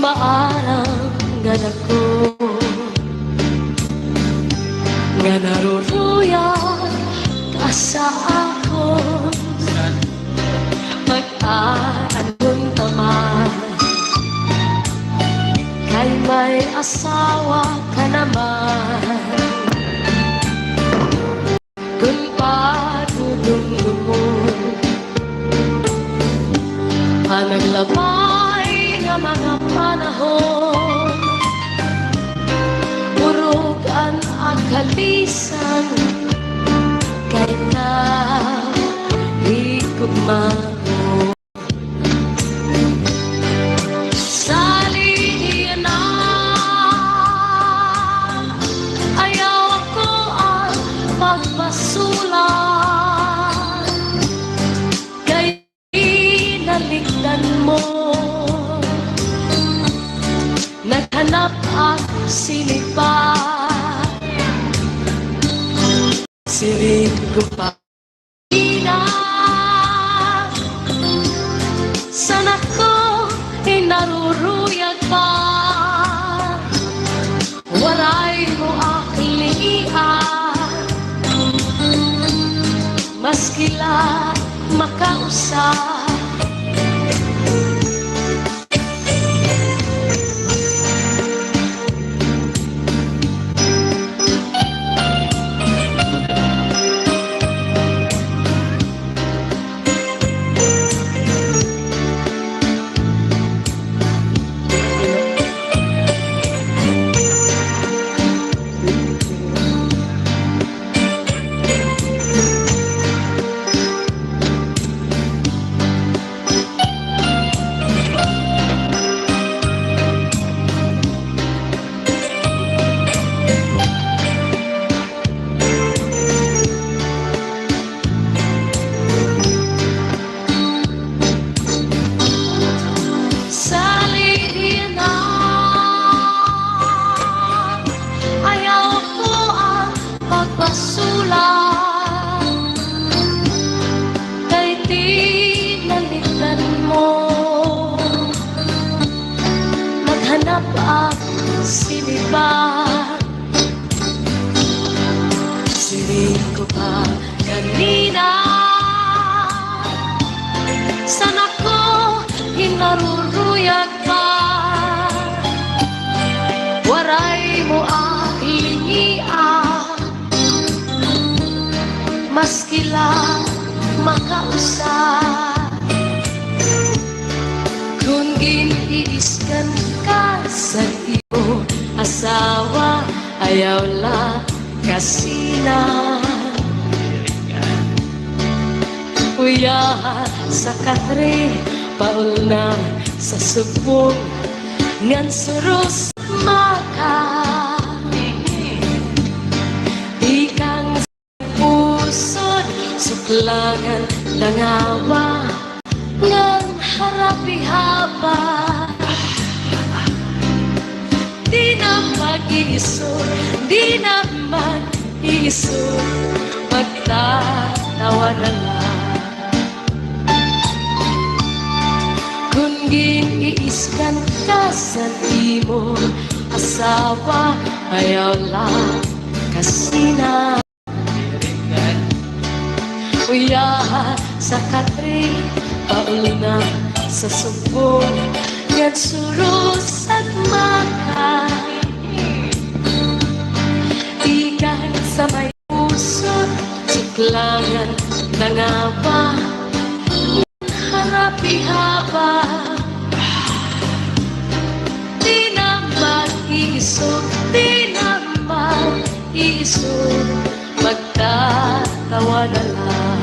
S1: Maarang nga ako nga naruruyag ka sa akong pag-aanong taman. Kay may asawa ka naman, kung padudong mo ang naglabay ng mga panahon. Urog ang akalisan kay tao higugmaon. Naghanap ang sinipa, sinig ko pa ina. Sana ko naruruyag pa, waray mo aklian, maskila makausap. Kay tinalitan mo, naghanap ang sinipa, sinig ko pa kanina. Sana ko hinaruruyag pa, waray mo aklingian, maskila makausap. Kung giniiskan ka sa iyo asawa, ayaw la kasina. Uya sa katre, paul na sa subong, ngan suros maka. Ikang pusod, suklangan langawa, ngan harapi haba. Di na mag-iisod, di na mag-iisod, magtatawa na lang. Kung giniiskan ka sa imo asawa, ayaw lang kasina. Uya sa katre, paul na sa subong, yan suros at maka. Ikan sa may puso, suklangan nangawa, harapi haba. Di na mag-iisog, di na mag-iisog, magtatawa na lang.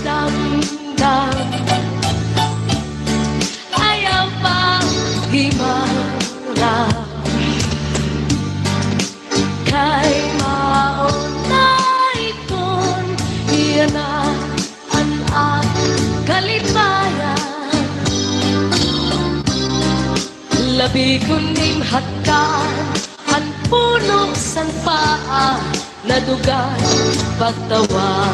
S1: damdam ayaw pa himala kay maunay kon iyan ang kalipayan labi kuning hatkan ang puno sang paa nadugan pagtawa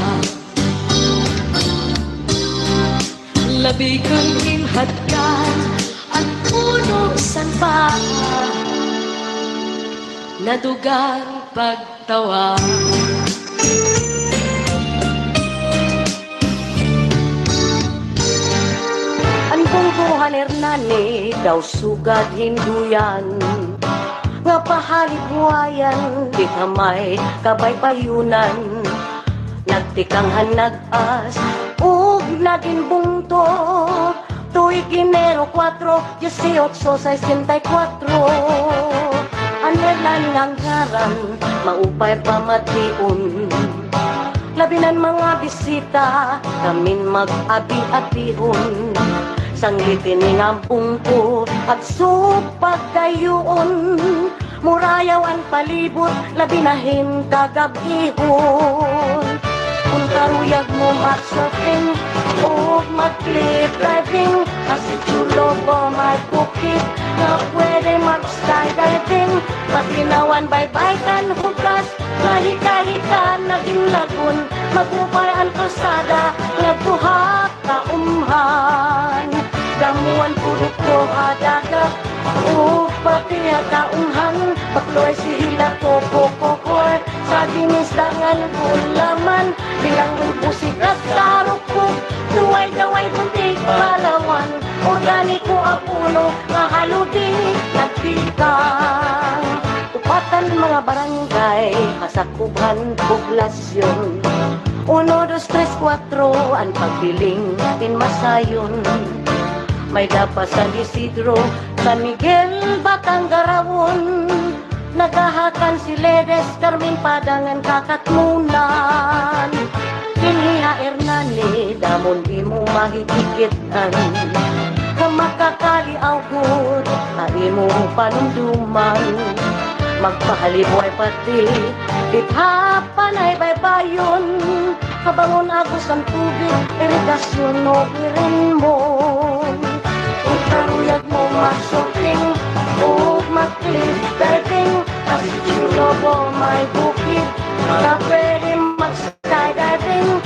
S1: labi kang imhatkan ang puno sang paa nadugang pagtawa
S2: Ang bungkuhan Hernani daw sugad hinduyan nga pahaliguayan di kamay kabay payunan nagtikang hanag-as ug naging bungto tuig Enero 4, 1864 Anelan ngang ngaran maupay pamatiun labinan mga bisita kamin mag-abi-abihon sanglitin ng bungko at supag kayuon murayaw ang palibot labinahin kagabihon kung karuyag mo mag-surfing o mag-cliff diving kasi chulo ko mag-bukit na pwede mag-skydiving patinawan baybay-kan hukas kahit-kahita naging lagun magupay ang kalsada nagbuhat kaumhan damuan purot ko hadaga o pati kaumhan pakloy sihila ko kokokoy sa dinisdangan gulaman bilang pusik at karukog duway-daway buntik palawan organiko apuno mahaludi nagpikang upatan mga barangay kasakubhan poblasyon 1, 2, 3, 4 ang pagbiling in Masayon may dapat San Isidro, San Miguel, Batanggarawon nagahakan si Ledes, Carmen Padangan, Kakatmunan Kinhiya Hernani, damon di mo mahigikitan kamakakali awgod, ay mo panunduman magpahalibuay pati dithapan ay baybayon kabangon agos ang tubig irigasyon o irinmon kung karuyag mo mag-shopping o mag-cliff diving kasi chulo mo may bukid na pwede mag-skydiving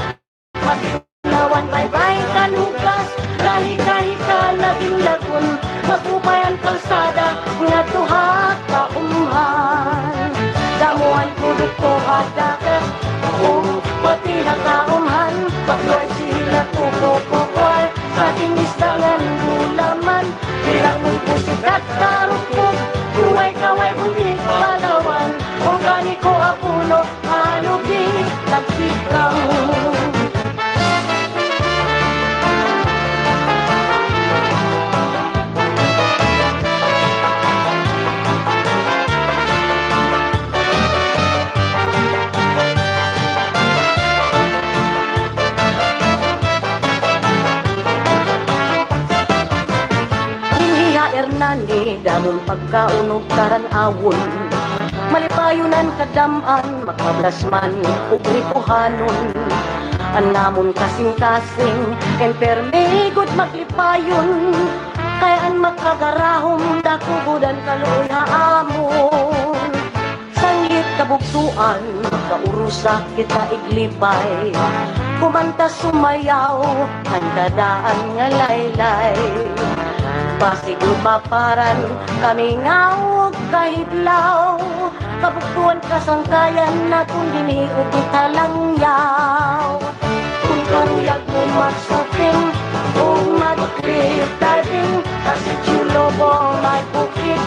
S2: magpinawan baybay kanugas kahit-kahit ka naging lagun magupay ang kalsada nga tuha kaumhan damuhan pulot ko hadagat o pati na kaumhan pakloy sila kukokokoy sa tinisdangan gulaman bilang mong pusik at karukog kuway-kaway buntik palawan organiko apuno halugi nagsikang Hernani, damong pagkaunog karanawon malipayunan kadaman, makablasman ug ripuhanon anamon kasing-kasing enpermigod maglipayon kayan makagarahom dakugodan kaluoy haamon sanglit kabugtuan kaurusa kita iglipay kumanta sumayaw ang dadaan nga laylay pasiglo paparan kami ngawog kahidlaw kabugtuan kasangkayan na kung diniog kita langyaw kung karuyag mo mag-shopping o mag-cliff diving kasi chulo mo may bukid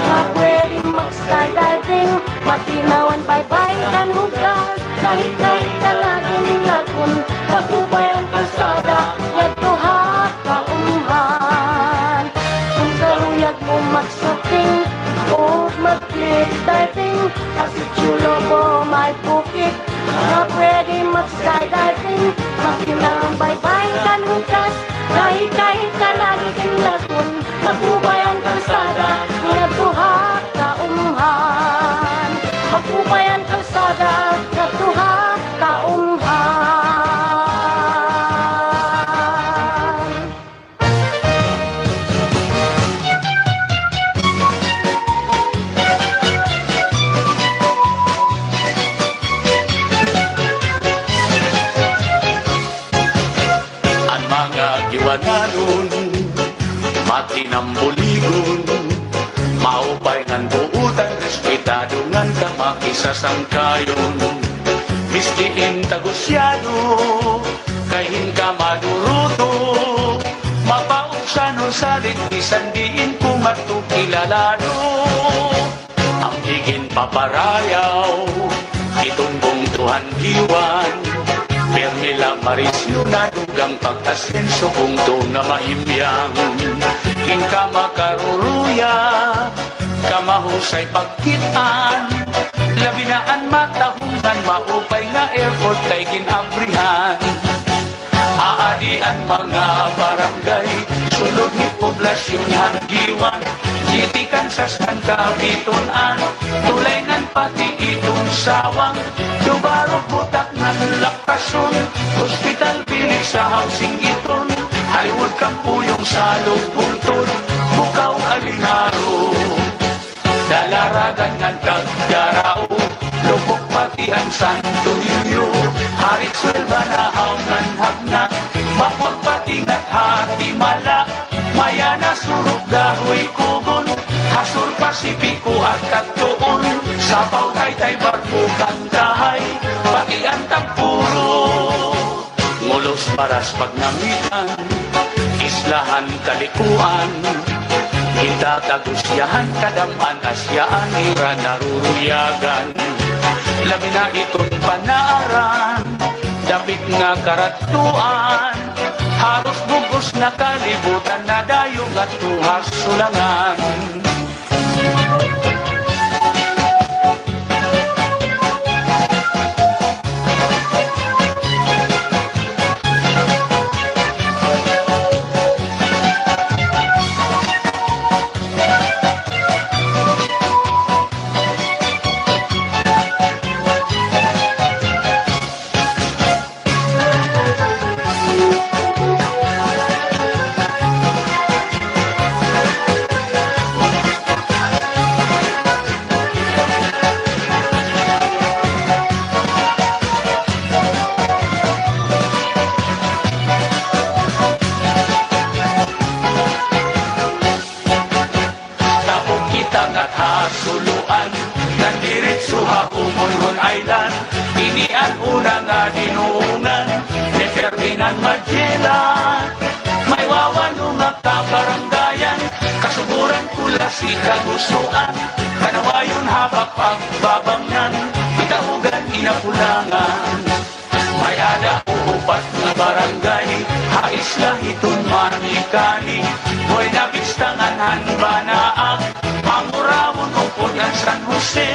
S2: na pwede mag-skydiving matinawan baybay kan hugas kahit-kahit talagin lagun pagubay ang kalsada nagtuha kaumhan kung karuyag mo mag-shopping o mag-cliff diving kasi chulo mo may bukid na pwede mag-skydiving matinawan
S8: mga giwananon, matinambuligon, maupay ngan buutan, respetado ngan kamakisasangkayon. Mistiin tagusyado, kahin ka maduruto, mapauksanon sa litisan, diin kung matukilalado. Ang higin paparayaw, itumbong Tuhan diwan, Permila Marisyo na dugang pagtasenso kung to na mahimyang. Hinka makaruruya, kamahusay pagkitaan, labinaan matahungan, maupay nga airport kay ginabrihan. Aadian mga barangay, sulod ni poblasyon hanggiwan, gitikan sa sangkabitunan, tulaynan pati itong sawang, dubarok butak ng lakason, hospital bilik sa housing iton, Hollywood kampuyong sa lupulton, bukaw alinaro. Dalaragan ng kagdarao, lubok pati ang Santo Niño, harit swelba na haunan hagnak, mapagpatingat hati mala, maya na surog dahoy kugon, hasur Pasipiko at Katuon, sapaw tay barko kantahay, pati ang tampuro. Ngulos paras pagnamitan, islahan kalikuan, hinda kagusyahan kadaman asyaan ira naruruyagan. Labi na itong panaaran, dapit nga karatuan, haros bugos na kalibutan na dayong at tuhas sulangan. Suluan, nandiritso ha Umunhon Island, inian una nga dinuungan, ni Ferdinand Magellan. May wawano nga kabarangayan, kasuburan kula si kagustuan, kanawayon habak pagbabangnan, itahugan inapulangan. May ada upat nga barangay, hais lahiton manikani, boy nabistangan hanbanaak, Pangurawon upod ng San Jose,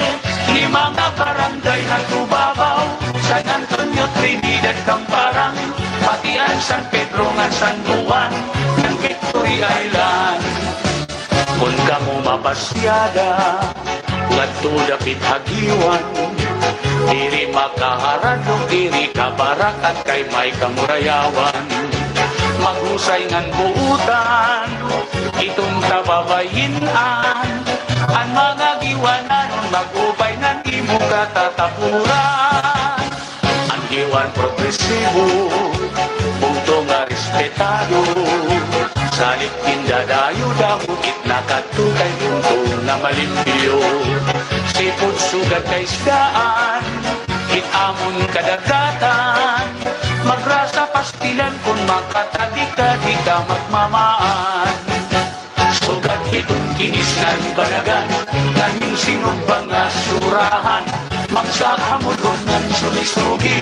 S8: limang na barangay na tubabaw, San Antonio, Trinidad, Camparang, pati ang San Pedro nga San Juan, ng Victory Island. Kung kamo mapasyada, ngadto dapit hagiwan, diri makaharadong, diri kabarak at kay may kamurayawan. Maghusay ngan buutan, itong tababayinan, ang mga giwanan, mag-upay ng imo katatapuran. Ang giwan progresibo, punto nga respetado, salit kindadayo dahukit nakatukay punto na malimpyo. Sipod sugat kay isdaan, hitamon kadagatan, magrasa pastilan kung makatadik ka di ka magmamaan. Sugat itong kinis ng banagan, kanyang sinumbang asurahan, magsakamulon ng sulisugi,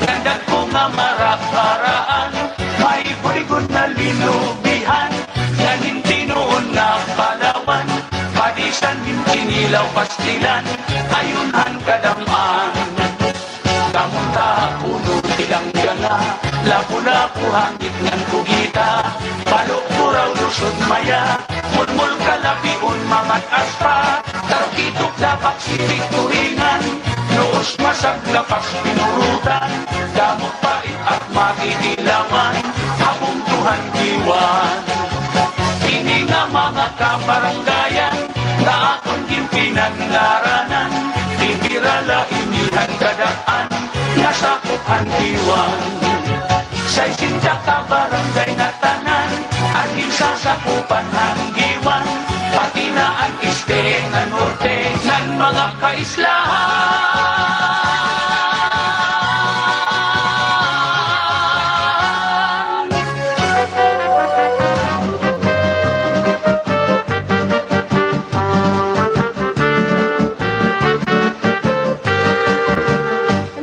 S8: gandang ko nga maraparaan, may buligon na linubihan, nganin tinuon na palawan, padisan hintinilaw pastilan, ayunhan kadamaan. Kamunta puno tilang gala, lapu-lapu hangit ngan kugita, balok puraw lusod maya, mulmul kalapiun mamat aspa, tarkitok dapat sirik turingan, noos masag lapas pinurutan, damot pait at makitilaman, habong Tuhan diwan. Ini nga mga kabaranggayan, na akong gimpinanglaranan, ibirala inihan kadaan, nasakop ang diwan. Sa isinta ka barangay islahan.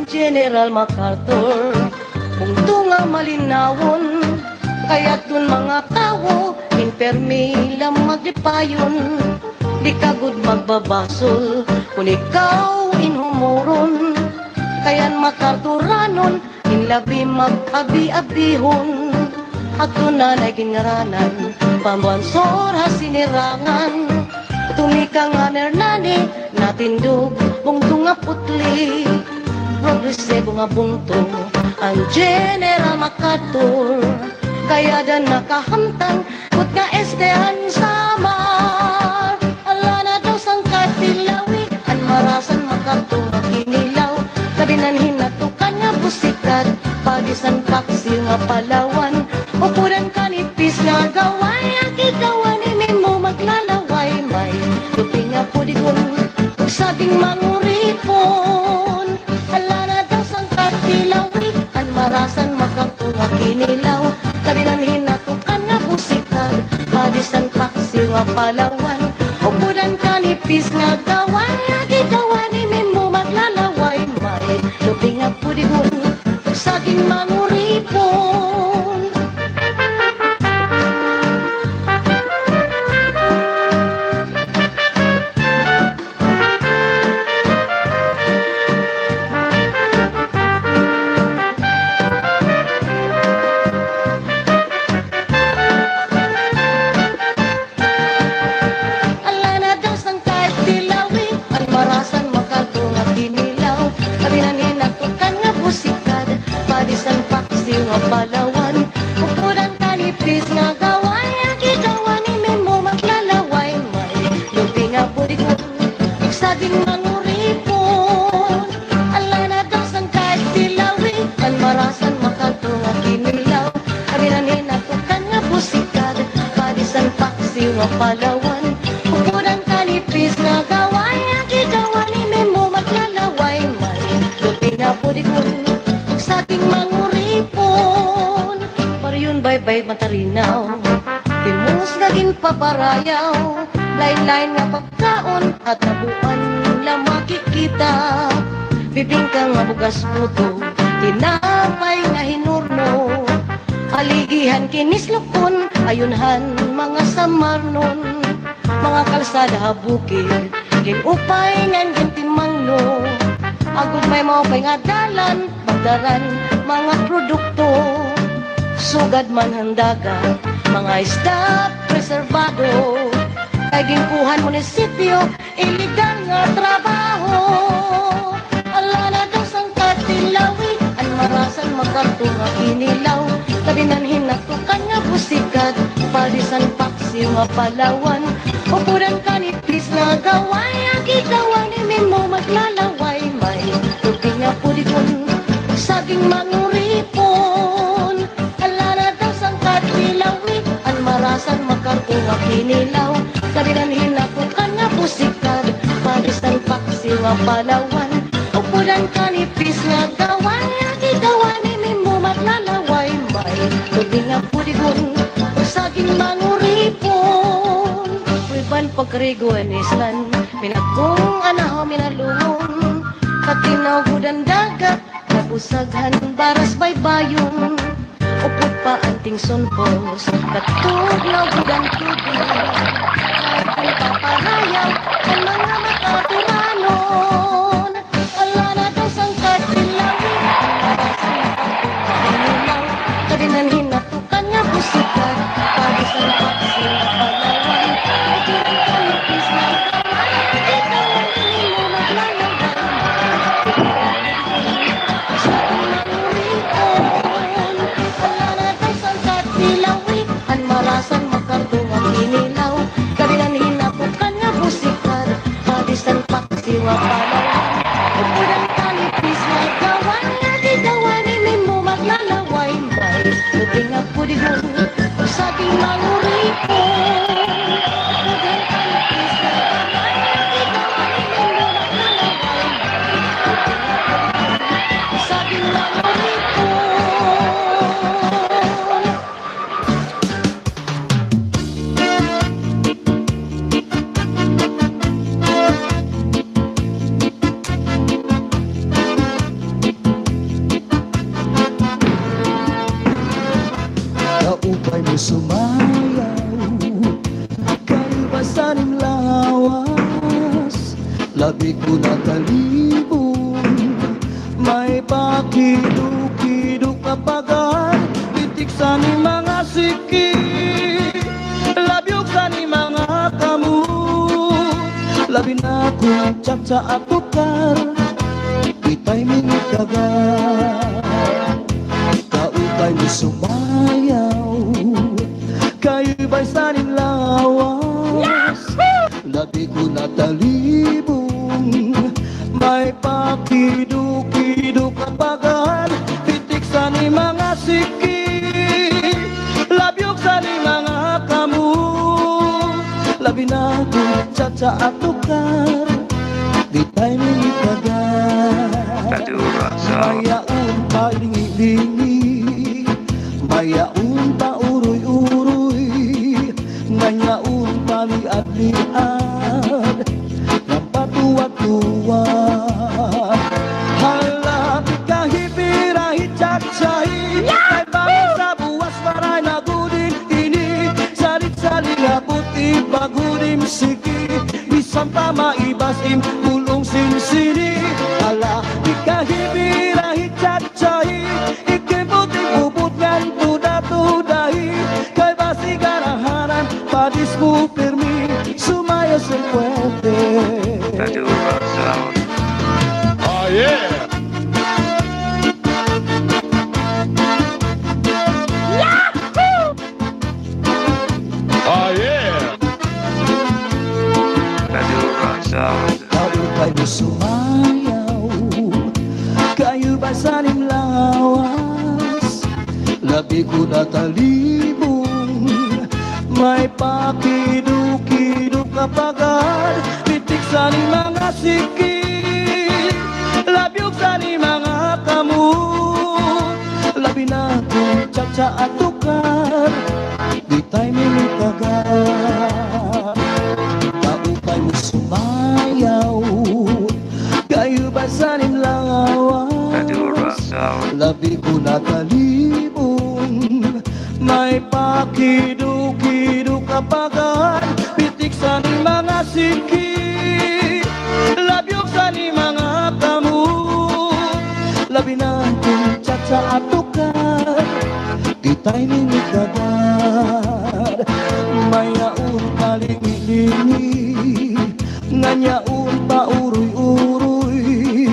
S9: General MacArthur, kung nga malinawon, kaya't dun mga tao, inpermi lang magdipayon, di kagud magbabasol, kung ikaw inhumuron, kayan MacArthuranon, inlabi mag-abi-abihon, at dun na nagingaranan, pambansor hasinirangan, tumika nga nernani, natindog, bungtong nga putli, progresibo nga bungtong ang General MacArthur, kaya dan nakahamtang kut nga estehan samar, ala na daw sang katilawi an marasan MacArthur kinilaw, kabinan hinatukan nga busikat pagisan paksi nga Palawan, upuran kanipis nga gaway ang kigawan ni mo maglalaway may lupi nga pudigon ug sabing manguripon, ala na daw sang katilawi an marasan MacArthur nga kinilaw, kabinan hinatukan nga busikat pagisan paksi nga Palawan, upuran kanipis nga gaway ang kigawan ni mo maglalaway may lupi nga pudigon ug saging manguripon. Ala na daw sang katilawi ang marasan MacArthur nga kinilaw, kabinan hinatukan nga busikat padisan paksi nga Palawan, upuran kanipis nga gaway ang kigawan ni mo maglalaway may lupi nga budigon ug saging manguripon, ala na daw sang katilawi ang marasan MacArthur nga kinilaw, kabinan hinatukan nga busikat padisan paksi nga Palawan, upuran kanipis nga gaway ang kigawan ni mo maglalaway may lupi nga budigon ug saging manguripon. Pariyon bye-bye matarinaw, timos naging paparayaw, lain-lain nga pagkaon at nabuan lang makikita, bibingka nga bugas puto, tinapay nga hinurno, aligihan kinislukon, ayunhan mga samarnon, mga kalsada habukid, ginupay ngan gintimangno, agud may maupay nga dalan, pagdaran mga produkto, sugad man handaga, mga isda preserbado, kay ginkuhan munisipyo, iligal nga trabaho, ala na daw sang katilawi, ang marasan MacArthur nga kinilaw, kabinan hinatukan nga busikat, padisan paksi nga Palawan, upuran kanipis nga gaway ang kigawan ni mo maglalaway may lupi nga pudigon saging manguripon, ala na daw sang katilawi ang marasan MacArthur nga kinilaw, kabinan hinatukan nga busikat padisan paksi nga Palawan, upuran kanipis nga gaway ang kigawan ni mo maglalaway may lupi nga pudigon saging manguripon. Riban pagkarigoan islan, pinagkong anahaw minalungon, katinaw gudan dagat, nabusaghan baras baybayon, upod pa anting sunpos, katug na gudan tubig, kahit kung paparayaw, ang mga makaturanon, ala na daw sang katilawi, kabinan hinatukan nga busikat, pagisan paksi nga Palawan, upuran kanipis nga gaway, ikaw ang mo maglalaway, saging manguripon, ala na daw sang katilawi, ang marasan MacArthur nga kinilaw, kabinan hinatukan nga busikat, pagisan paksi nga Palawan, upuran kanipis nga gaway, kigawan ni mo maglalaway may lupi nga pudigon saging manguripon, upuran kanipis nga gaway, kigawan ni mo maglalaway
S3: kaupay mo sumayaw, kayo ba sa ning lawas? Labi ko na talibong, may pakiduk-kiduk kapagan, pitik sa ni mga siki, labyog sa ni mga kamu, labi na kung tsak sa atukar, itay minikagan. Kaupay mo sumayaw, kayo ba'y sa ning lawas? Labi ko na talibong, may pakiduk-kiduk kapagan, pitik sa ni mga siki, labyog sa ni mga kamu, labi na kung tsak sa atukar, di tayo minikagan. Mayaon pa lingi-lingi, mayaon pa uroy-uroy, ngayaon pa liad-liad, ng patuwa-tuwa. Halapit ka hipirahi tsak-tsahi, kay bangin sa buwas maray na gudin ini, salit-saling abuti bagudim siki, bisan pa maibasim pulong sinsini. Halapit ka hipirahi tsak-tsahi, ikibuting bubut ngan tuda-tudahi, kay basi garahanan padis mo permi, sumaya sa puwede.
S4: Oh yeah. Oh yeah.
S3: Kaupay mo sumayaw, kayo ba sa ning lawas? Labi ko na talibong, may pakiduk-kiduk kapagan, pitik sa ni mga siki, labyog sa ni mga kamu, labi na kung tsak sa atukar, di tayo minikagan. Kaupay mo sumayaw, kayo ba sa ning lawas? Labi ko na talibong, may pakiduk-kiduk kapagan, pitik sa ni mga siki, labyog sa ni mga kamu, labi na kung tsak sa atukar, di tayo minikagan. Mayaon pa lingi-lingi, ngayaon pa uroy-uroy,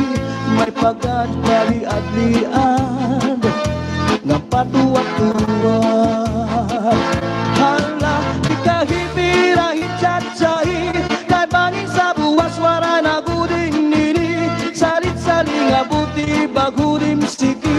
S3: may pagad paliad-liad, ng patuwa-tuwa. Hala, di ka hipirahi tsak-tsahi, kay bangin sa buwas wara na guding nini, salit-saling abuti bagudim siki,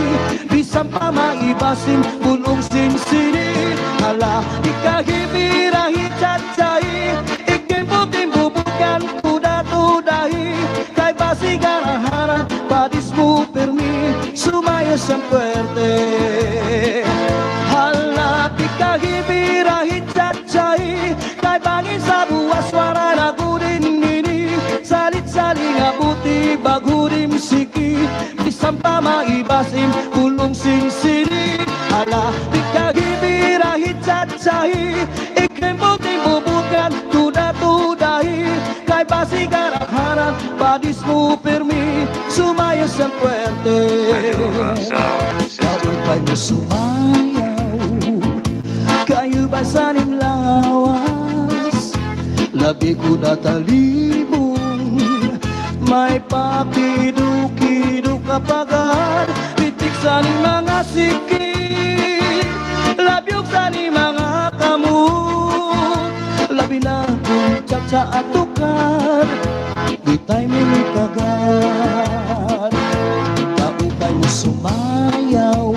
S3: bisan pa maibasim pulong sinsini. Hala, di ka hipirahi tsak-tsahi, ikibuting bubukan tuda-tudahi, kay basi garahanan padis mo permi, sumaya sa puwerte. Hala, di ka hipirahi tsak-tsahi, kay bangin sa buwas wara na gudin nini, salit-saling abuti bagudim siki, bisan pa maibasim pulong sinsini. Hala, di ka hipirahi tsak-tsahi, ikibuting bubukan tuda-tudahi, kay basi garahanan padis mo permi, sumaya sa puwerte. Kaupay mo sumayaw, kayo ba sa ning lawas? Labi ko na talibong, may pakiduk-kiduk kapagan, pitik sa ni mga siki, labyog sa ni mga kamu, labi na kung tsak sa atukar, di tayo minikagan. Kaupay mo sumayaw,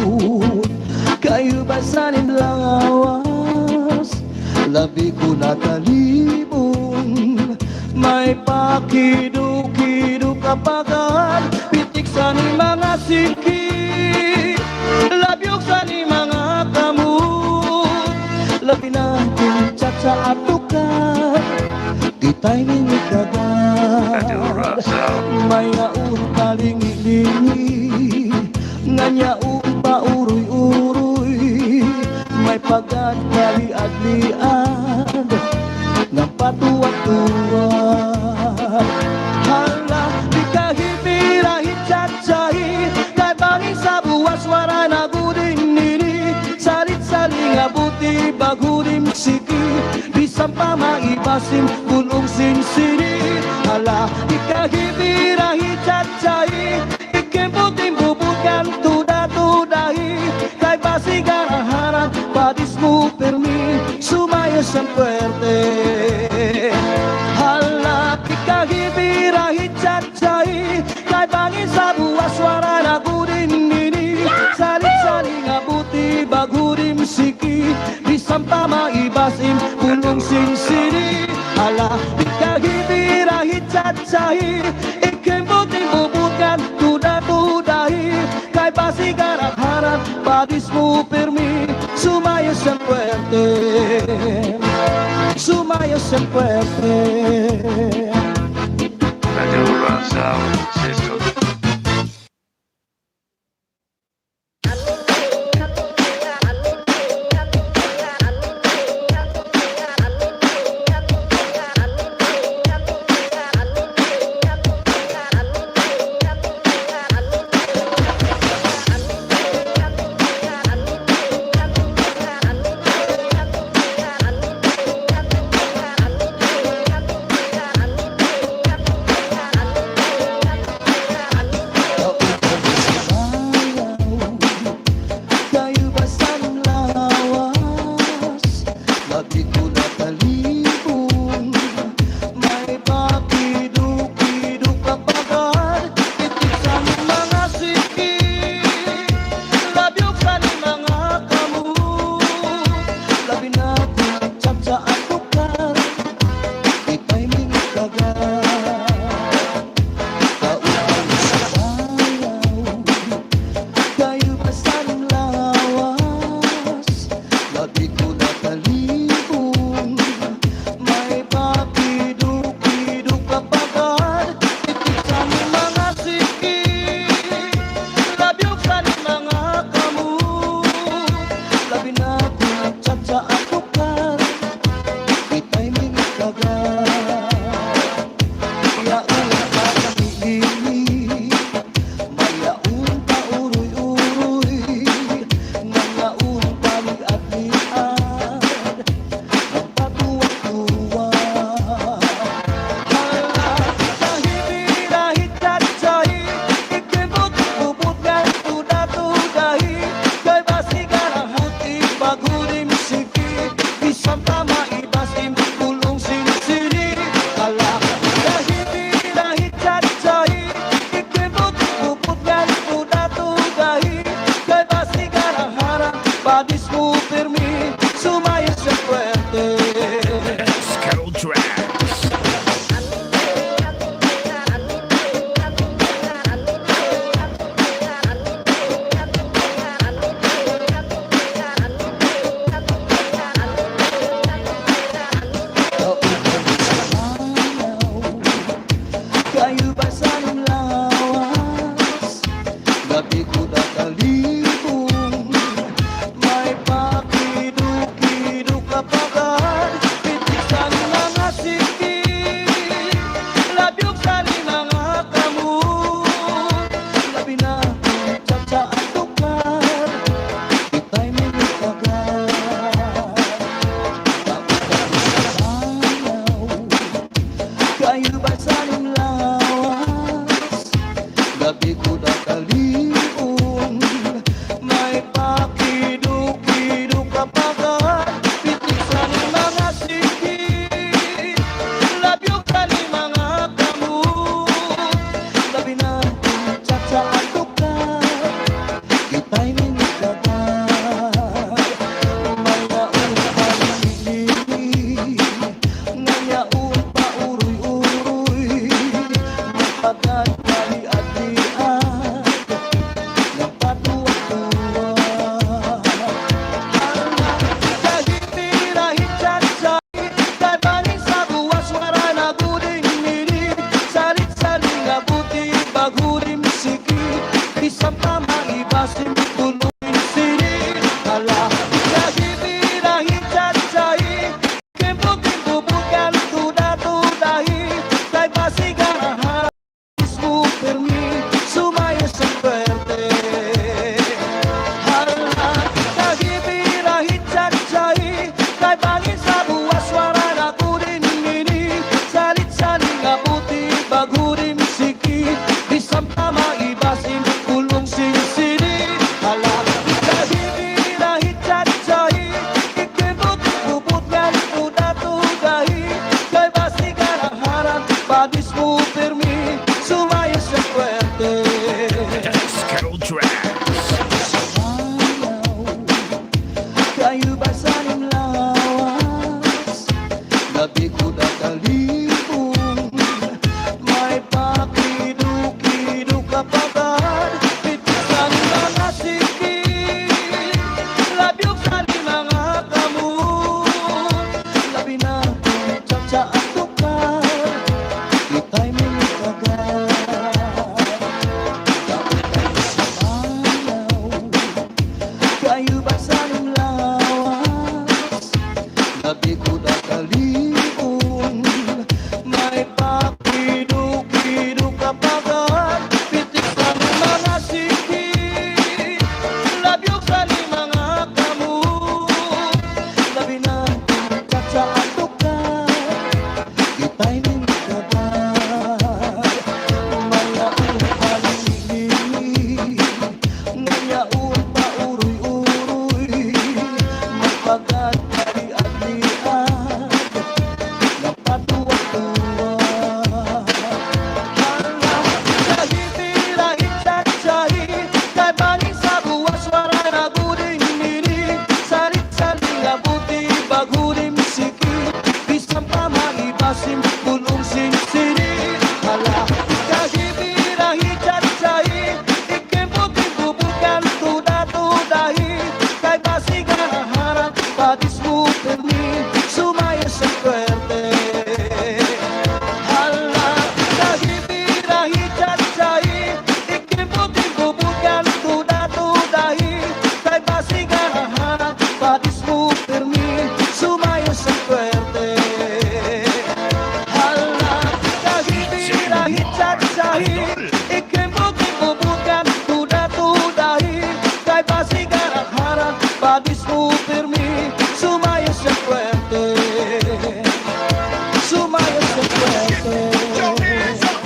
S3: kayo ba sa ning lawas? Labi ko na talibong, may pakiduk-kiduk kapagan, pitik sa ni mga siki, labyog sa ni mga kamu, labi na kung tsak sa atukar, di tayo minikagan. Mayaon pa lingi-lingi, ngayaon pa uroy-uroy, may may pagkadali-adlian ng patuwa-tuwa. Hala, di kahit-birahin tiyat-tiyahin, kahit bangin sa buwas, wara na gudin nini. Salit-saling abuti, bagudim siki, bisan pa maibasim, bulong sinsini. Hala, di kahit-birahin tiyat-tiyahin, ikimputing bubukan tuda-tudahi, kahit basigaraharan, padis mo permi, sumayos ang puwerte. Hala, di kahit-birahin tiyat-tiyahin, kahit bangin sa buwas, wara na gudin nini. Salit-saling abuti, bagudim siki, bisan pa maibasim, bulong sinsini. Hala, di kahit-birahin tiyat-tiyahin, ikimputing bubukan tuda-tudahi, kahit basigaraharan, padis mo permi, sumayos ang puwerte. Sumayos ang puwerte.
S8: Radio Raza System.
S3: Kayo ba saan lawas? Lagi ko natalipon, may papiduk-piduk kapagad, itik sa mga siki, labyok sa mga kamot, labi natin tiyat sa atukar, ikay mingit kagad. Kaupang sa bayaw, kayo ba saan lawas? Lagi ko natalipon, may papiduk-piduk kapagad, itik sa mga siki, labyok sa mga kamot, labi natin tiyat sa atukar, itay mingit kagad. Yaon ka kamili, mayaon pa uroy-uroy, ngayaon pa liad-liad, ang patuwa-tuwa. Hala, kahit-birahin tiyat-tiyahin, ikimputing bubukan tuda-tudahi, kay basigarahan, ibagudim siki, bisan pa maibasim, bulong sinsini. Hala, kahit-birahin tiyat-tiyahin, ikimputing bubukan tuda-tudahi, kay basigarahan, padis mo permi, sumayos ang puwerte.
S8: Carol Tracks.
S3: ba sa nimlawas, gabi ko nakalipong, may pakidu-kidu kapagad, pitik sa mga sikil, labyog sa mga kamot, labi na tsa-tsa at tukar, itay may kagad. Kayo ba sa lawas, gabi ko nakalipon, may pakidu-kidu kapagad, pitik sa mga sikil, labyog sa mga kamot, labi na tsa-tsa at tukar, itay may kagad. Mayaon paligid, ngayaon pa uroy-uroy, magpagat kari-aliad, napatuwa-tuwa. Hala, lahit-lahit tsatsay, kay bani sa buwas wala na guding nini, salit-saling abuti bagudim siki, bisan pa maibasim pulong sinsini. Hala, kahit-lahit tsatsay, ikimpo-kimpo bukan tuda-tudahi, kay basigan ang harap, patis mo permi, sumaya sa kwerte. Hala, kahit-lahit tsatsay, ikimpo-kimpo bukan tuda-tudahi, kay basigan ang harap, patis mo permi, sumaya sa kwerte. Hala, kahit-lahit tsatsay, ikimpo-kimpo bukan tuda-tudahi, kay basigan ang harap, patis mo permi, sumaya sa kwerte. Sumaya sa kwerte.
S4: Get your hands up,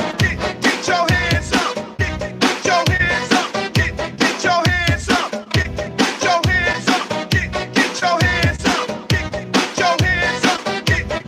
S4: get your hands up, get your hands up, get your hands up, get your hands up, get your hands up, get your hands up,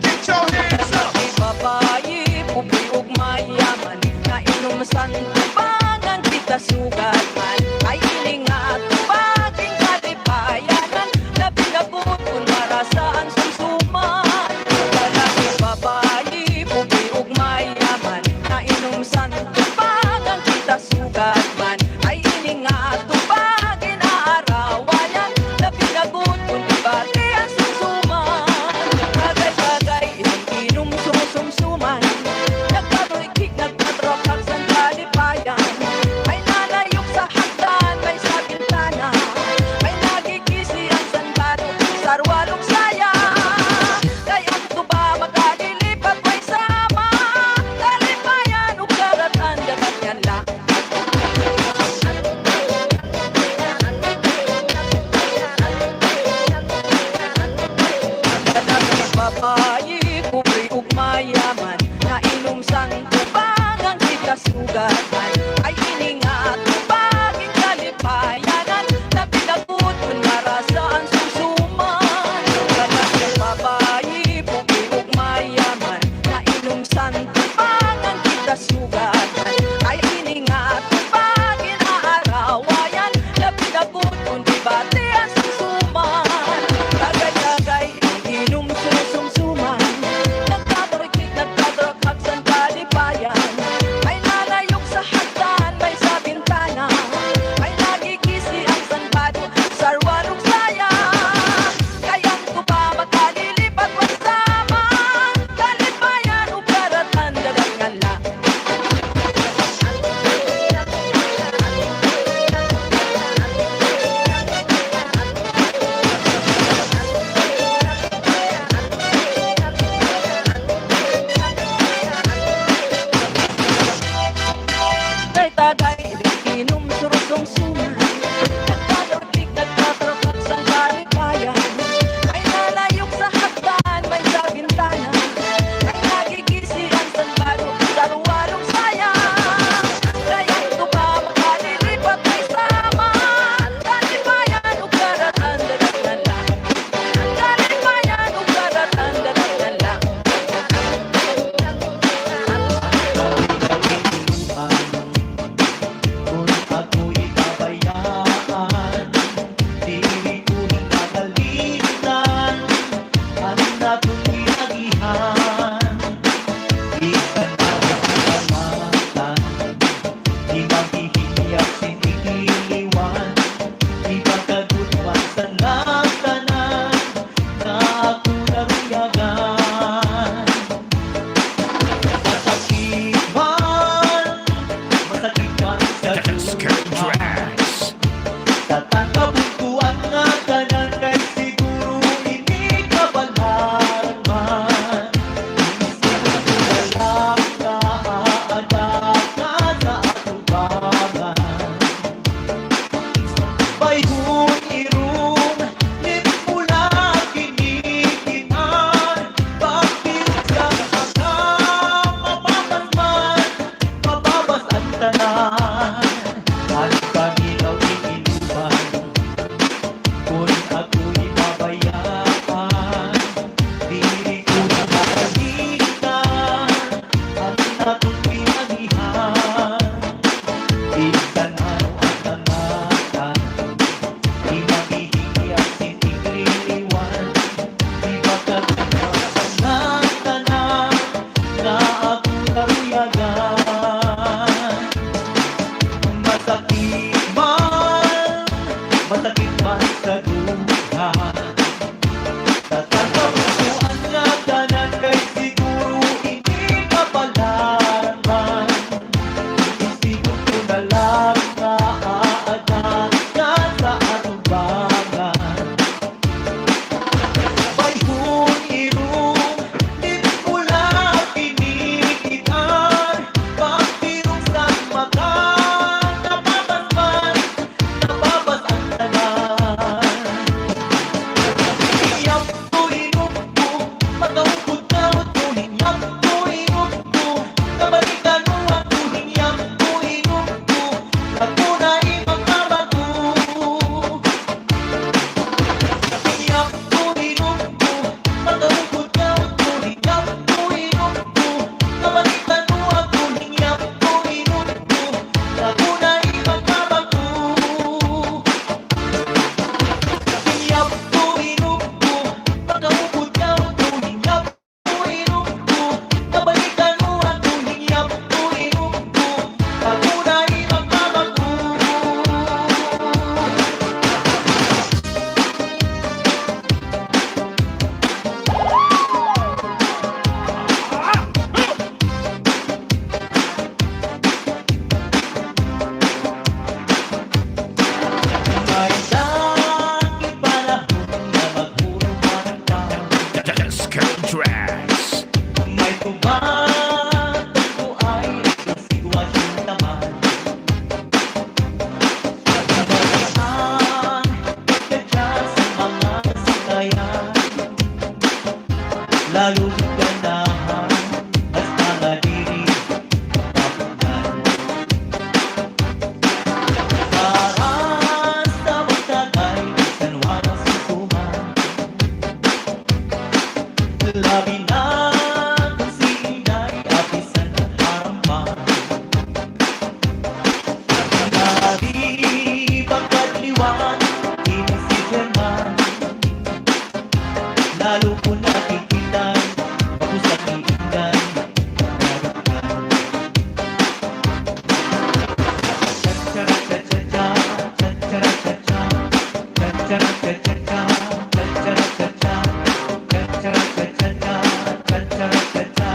S4: get your hands up.
S1: Babayi, pupi ug mayaman, nainom sa tubangan kita sugatan, ay ining nga tubaging kalipayanan, na pinabuton para saan sumsuman. Lalaki babayi, pupi ug mayaman, nainom sa tubangan kita sugatan, ay ining nga tubagin aarawayan, na pinabuton ibati ang sumsuman. Kagay-kagay, inom sumsumsuman, nagkaroy-kik, nagkatrokak sa kalipayan, ay nalayok sa hagdan, may sa bintana, ay nagikisi ang sanbado, sarwalong saya. Kaya tuba magalilipat may sama, kalipayan o karatan, dapat yan lang. Lalaki babayi, kubri ug mayaman, nainom sang tubangan kita sugatan, ay ini nga tubaging kalipayanan, na pinabuton para saan susuman. Lalaki babayi, kubri ug mayaman, nainom sang tubangan kita sugatan, ay ini nga tubagin aarawayan, na pinabuton dibati ang susuman. Kagay-kagay, inom sumsumsuman, nagkatorikik, nagkatorokak sa kalipayan, ay nalayok sa hagdan.
S8: lalo ganahan at mga diri kapunan. Para sa magtagay, bisan wala susuman, labi na kung si Inday apisan ang harampan. Nari pagkatliwan, ini si German, lalo po nakikitan, pag-usap ni Inday, narukan. Cha-cha-ra-cha-cha-cha, cha-cha-ra-cha-cha, cha-cha-ra-cha-cha-cha, cha-cha-ra-cha-cha, cha-cha-ra-cha-cha-cha, cha-cha-ra-cha-cha.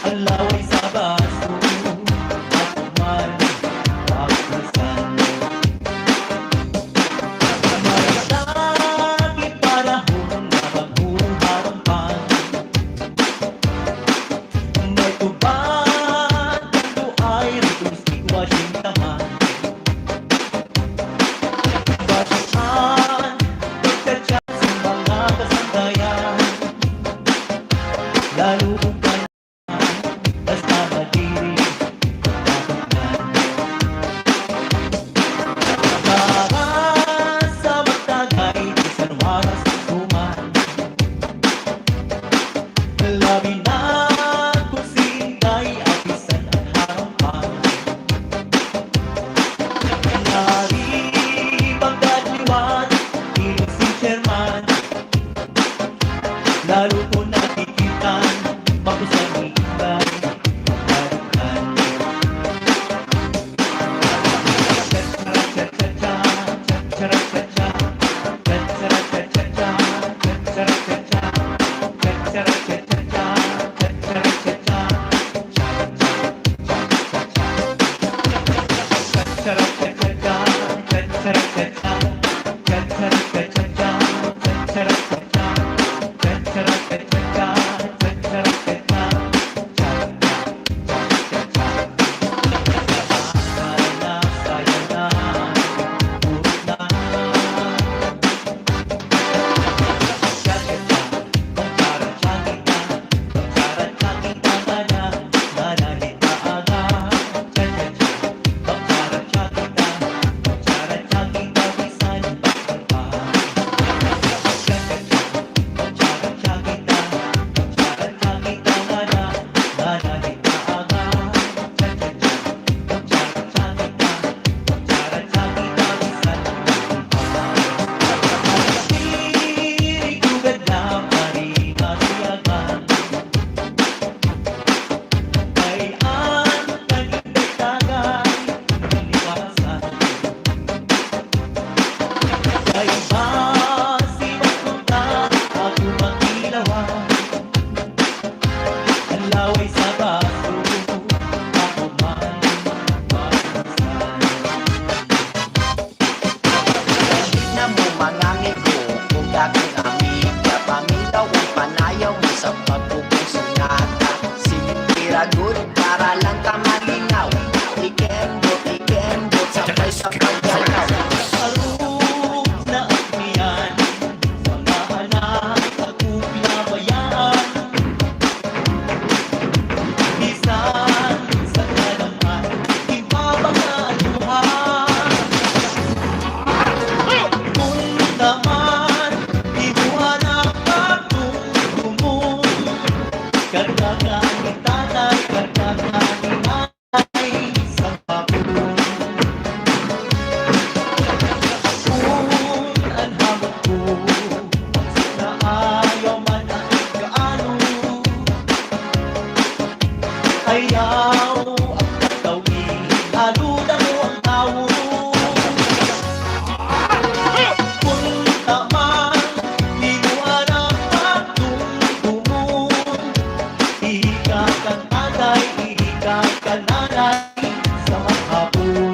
S8: Ang laway sa baso at umalapagpasan. May sakit panahon na maghuharampan, may tubad ang ay ritos ikwasing taman. Basihan, pagkatsyat sa mga kasandayan, lalo kung basta madiri kapunan. Para sa magtagay, bisan wala susuman, labi na kung si Inday apisan ang harampan. Nari pagkatliwan, ilong si Sherman, lalo ko nakikitan, pag-usap ni Inday, narukan. Cha-cha-ra-cha-cha-cha, cha-cha-ra-cha-cha, cha-cha-ra-cha-cha-cha, cha-cha-ra-cha-cha, cha-cha-ra-cha-cha-cha, cha-cha-ra-cha-cha, cha-cha-ra-cha-cha, cha-cha-ra-cha-cha, cha-cha-ra-cha-cha, cha-cha-ra-cha-cha, cha-cha-ra-cha-cha, cha-cha-ra-cha-cha. Laway sa baso, ako man magpapasan.
S6: Kahit na mo mga ngiko, kung daking amiga, pamintaw kung panayaw mo sa pagpupong sunata. Sinitiragot para lang ka malinaw, ikembot, sabay sa paggalaw.
S8: Arog na akmiyan, mga anak, ako pinabayaan.
S6: Kargagan ni tatay, kargagan ni nanay sa hapon. Kung ang hamot ko na ayaw man ang gaano, ayaw ang katawin, haluda mo ang tao. Punta man, di mo anak magtungtungon, ihiga kang tatay, ihiga kang nanay sa maghapon.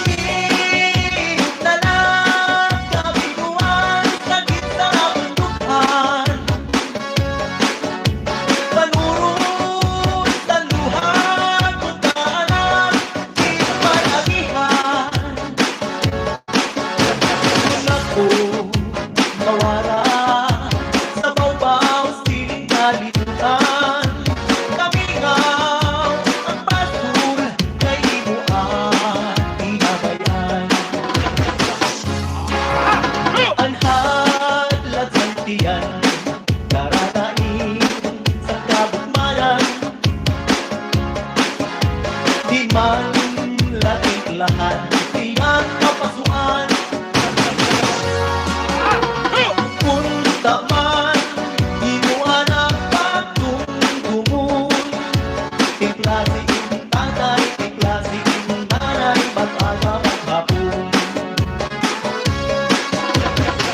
S6: Hinihintay na lang kabiguan sa gitna ng bundukhan. Panurot ng luha kung daanan, di malagihan. Kung ako mawara sa bawbaw siling kalibutan, kamingaw ang pasul na imuan inabayan. Ang hadlat ng tiyan, daratain sa kabugmayan, di man laking lahat tiyang kapasuan. Punta man, di mo anak pagtungtungon, tiklase yung tatay, tiklase yung nanay, mag-aga maghapon.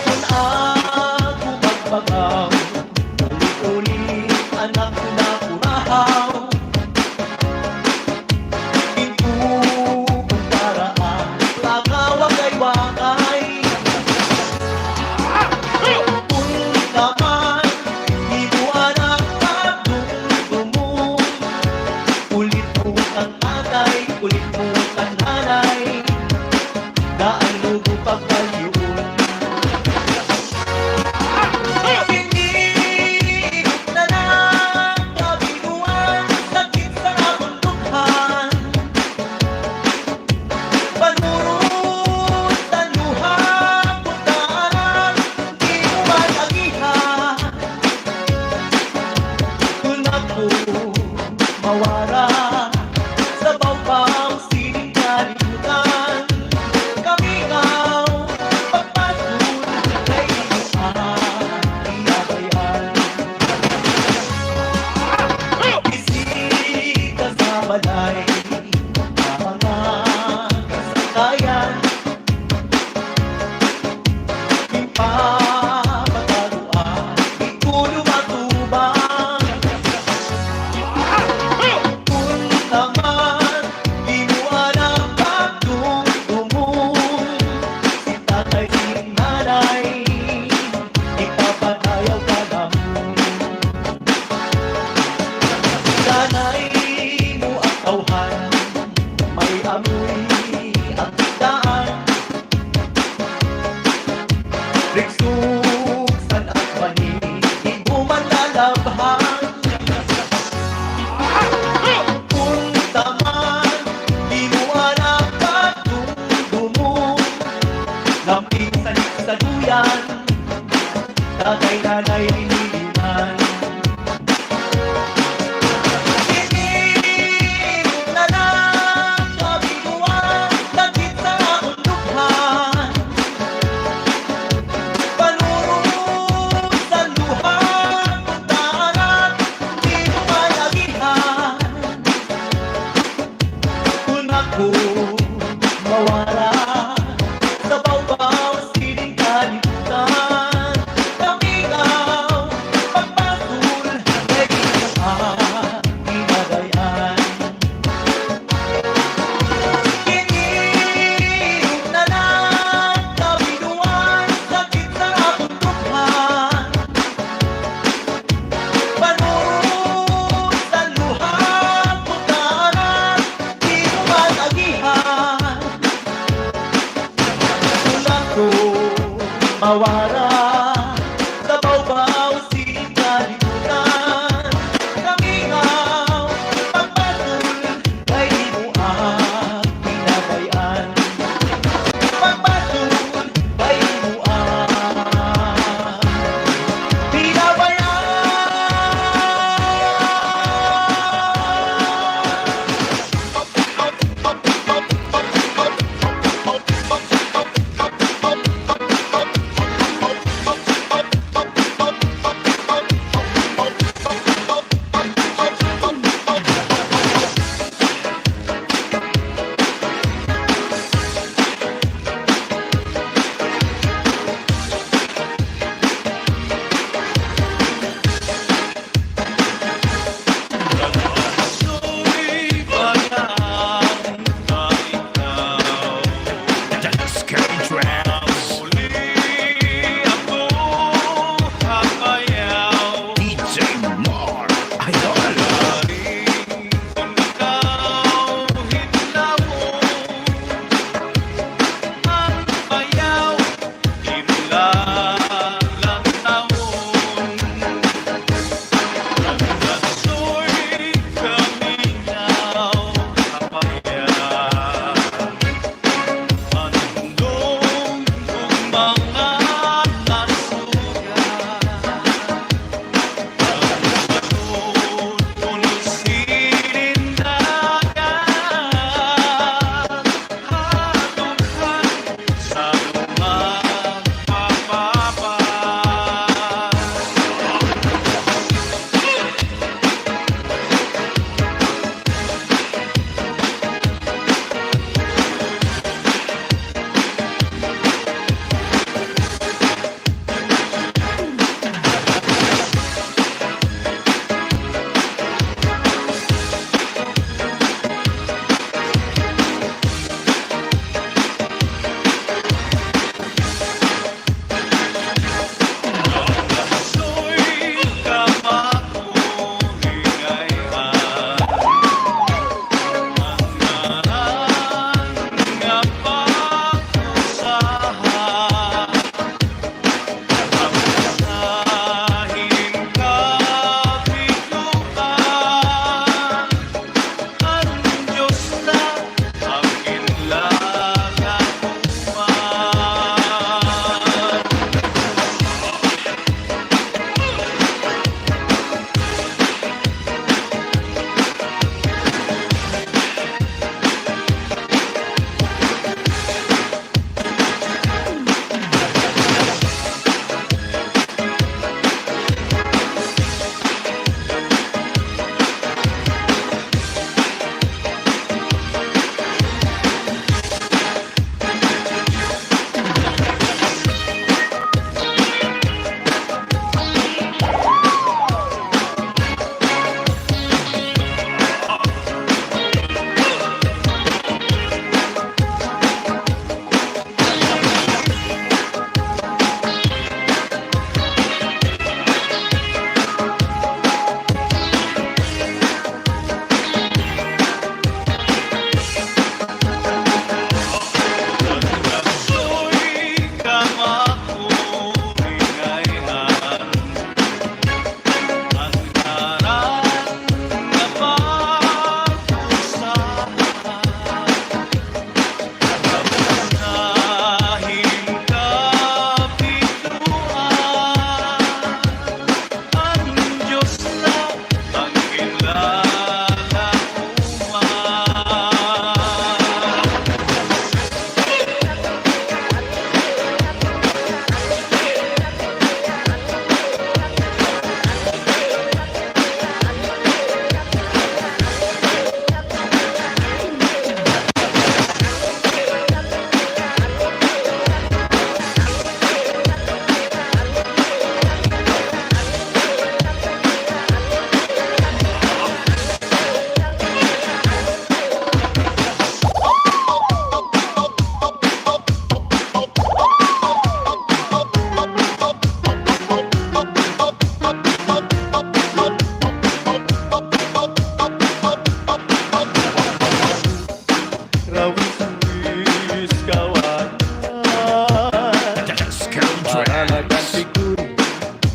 S6: Kung ako magbagaw, ulit-ulit anak ko na purahaw, pinto kong paraan, lagawagay-wagay. Punta man, di mo anak magtungtungon, ulit mo ang tatay, ulit mo ang nanay, daan lugo pagkaliun. Hinihintay na lang kabiguan sa gitna ng bundukhan. Panurot ng luha kung daanan, di mo malagihan. Kung ako mawara sa bawbaw siling kalibutan, kamingaw pagpasul na imuan inabayan. Bisita sa balay, mga kasakayan, impapataruan, di ko lumatubang. Punta man, di mo anak pagtungtungon, si tatay, si nanay, ipapatayaw ka naman. Sana'y mo ang tauhan, may amoy ang daan. Riksuksan at mani, di mo man lalabhan. Punta man, di mo anak pagtungtungon, lamping sa duyan, tatay, nanay, nilinan. Hinihintay na lang kabiguan sa gitna ng bundukhan. Panurot ng luha kung daanan, di mo malagihan. Kung ako mawala sa bawbaw siling kalibutan, kamingaw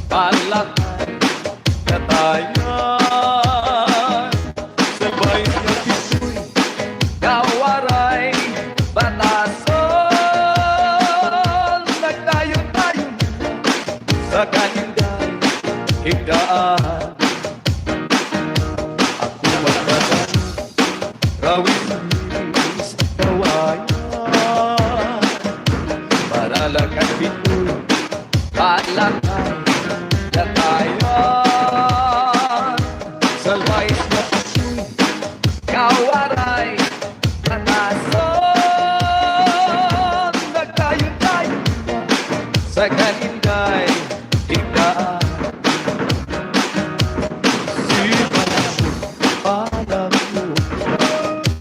S5: palakay katayan. Sabay na kisoy, kawaray, batason. Nagtayo-tayo sa kaninday higdaan. Ako magdadaan, rawin sa kawayan. Para lang ang bitoy, palakay katayan. Salway na kisoy, kawaray, batason. Nagtayo-tayo sa kaninday higdaan. Si Palang mo,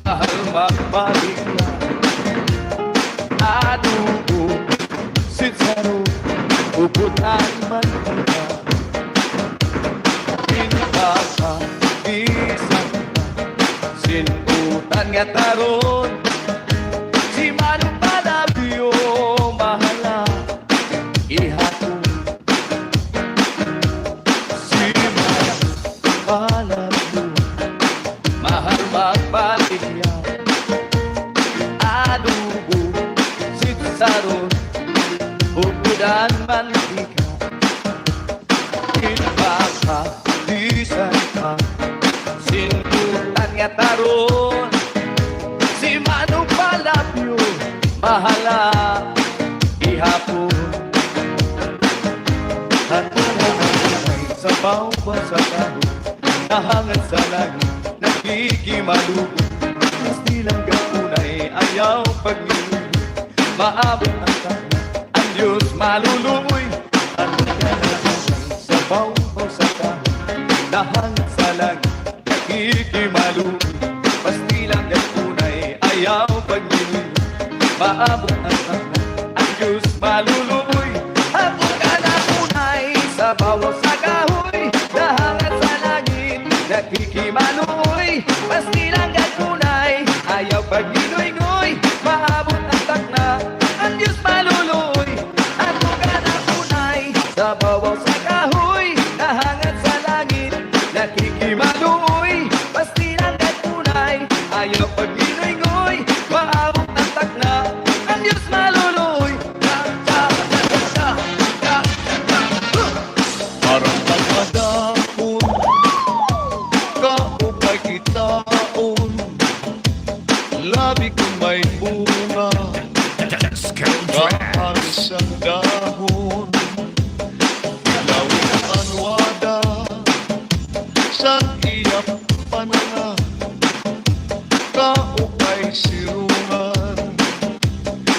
S5: mahal magpaligyan. Adugo, sitsaro, uputan mantika. Pinta ka, isang sinutan nga taron. Si Manu Palabyo, mahala, ihatong. Si Manu Palabyo, mahal magpaligyan. Adugo, sitsaro, upudan mantika. Pinbaka, disan ka, sinutan nga taron. Si Manu Palabyo, mahala, ihapon. At nahanay sa bawat sa taho, nahangad sa langit, nakikimalugo. Mas nilang gapunay, ayaw pagniluloy. Maabot ang tanong, ang Diyos malulumoy. At nahanay sa bawat sa taho, nahangad sa langit, nakikimalugo. Mas nilang gapunay, ayaw pagniluloy. Maabot ang tanong, ang Diyos malulumoy. Ako ka na kunay sa bawat sa kahoy, nahangad sa langit, nakikimaluoy. Mas nilang gatunay, ayaw pag-inoy-ngoy. Maabot ang takna, ang Diyos maluluoy. Ako ka na kunay sa bawat sa kahoy, nahangad sa langit, nakikimaluoy. Mas nilang gatunay, ayaw pag-inoy-ngoy. Maabot ang takna, ang Diyos maluluoy. Parang pagmadapon, kaupay kitaon, labi kong may bunga, kaalis ang dahon, ilawin ang anwada, sa iyap pananga, kaupay sirungan,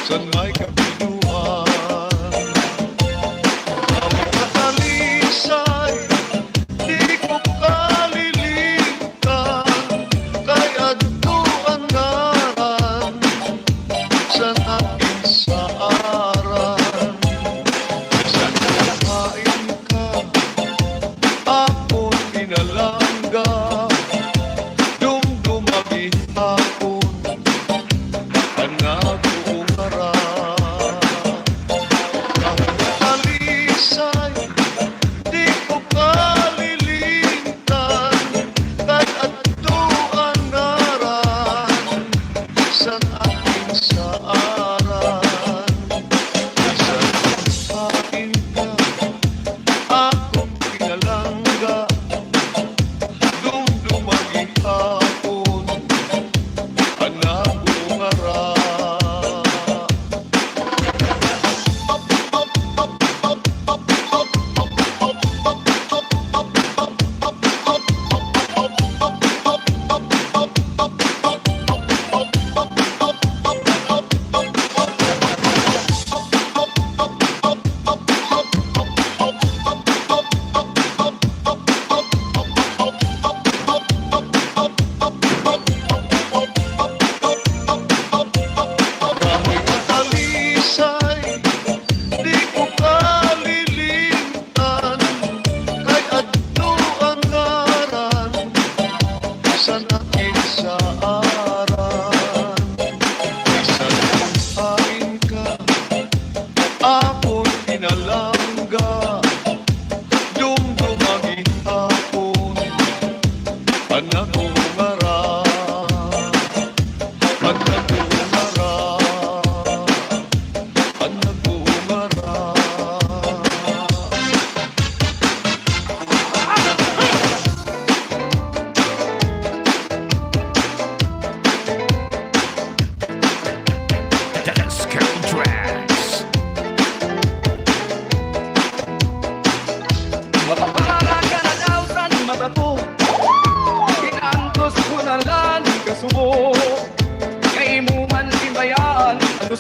S5: san may kapiluan. Ang katalisay, di ko kalilimutan, kay adto ang ngaran sa aking saaran. Sa kain ka, akong pinalangga,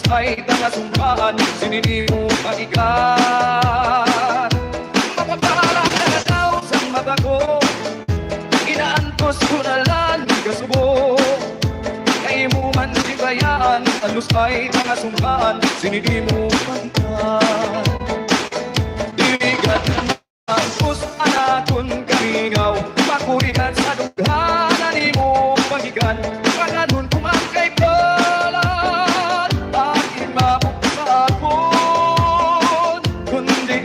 S5: ay tangasumkaan, sinini mo panigan. Mapagpala ka na daw sa mata ko, inaantos ko na lang kasubo. Kay mo man di bayaan, alos ay tangasumkaan, sinini mo panigan. Digat na mas, pusa na kun kamingaw, makurikan sa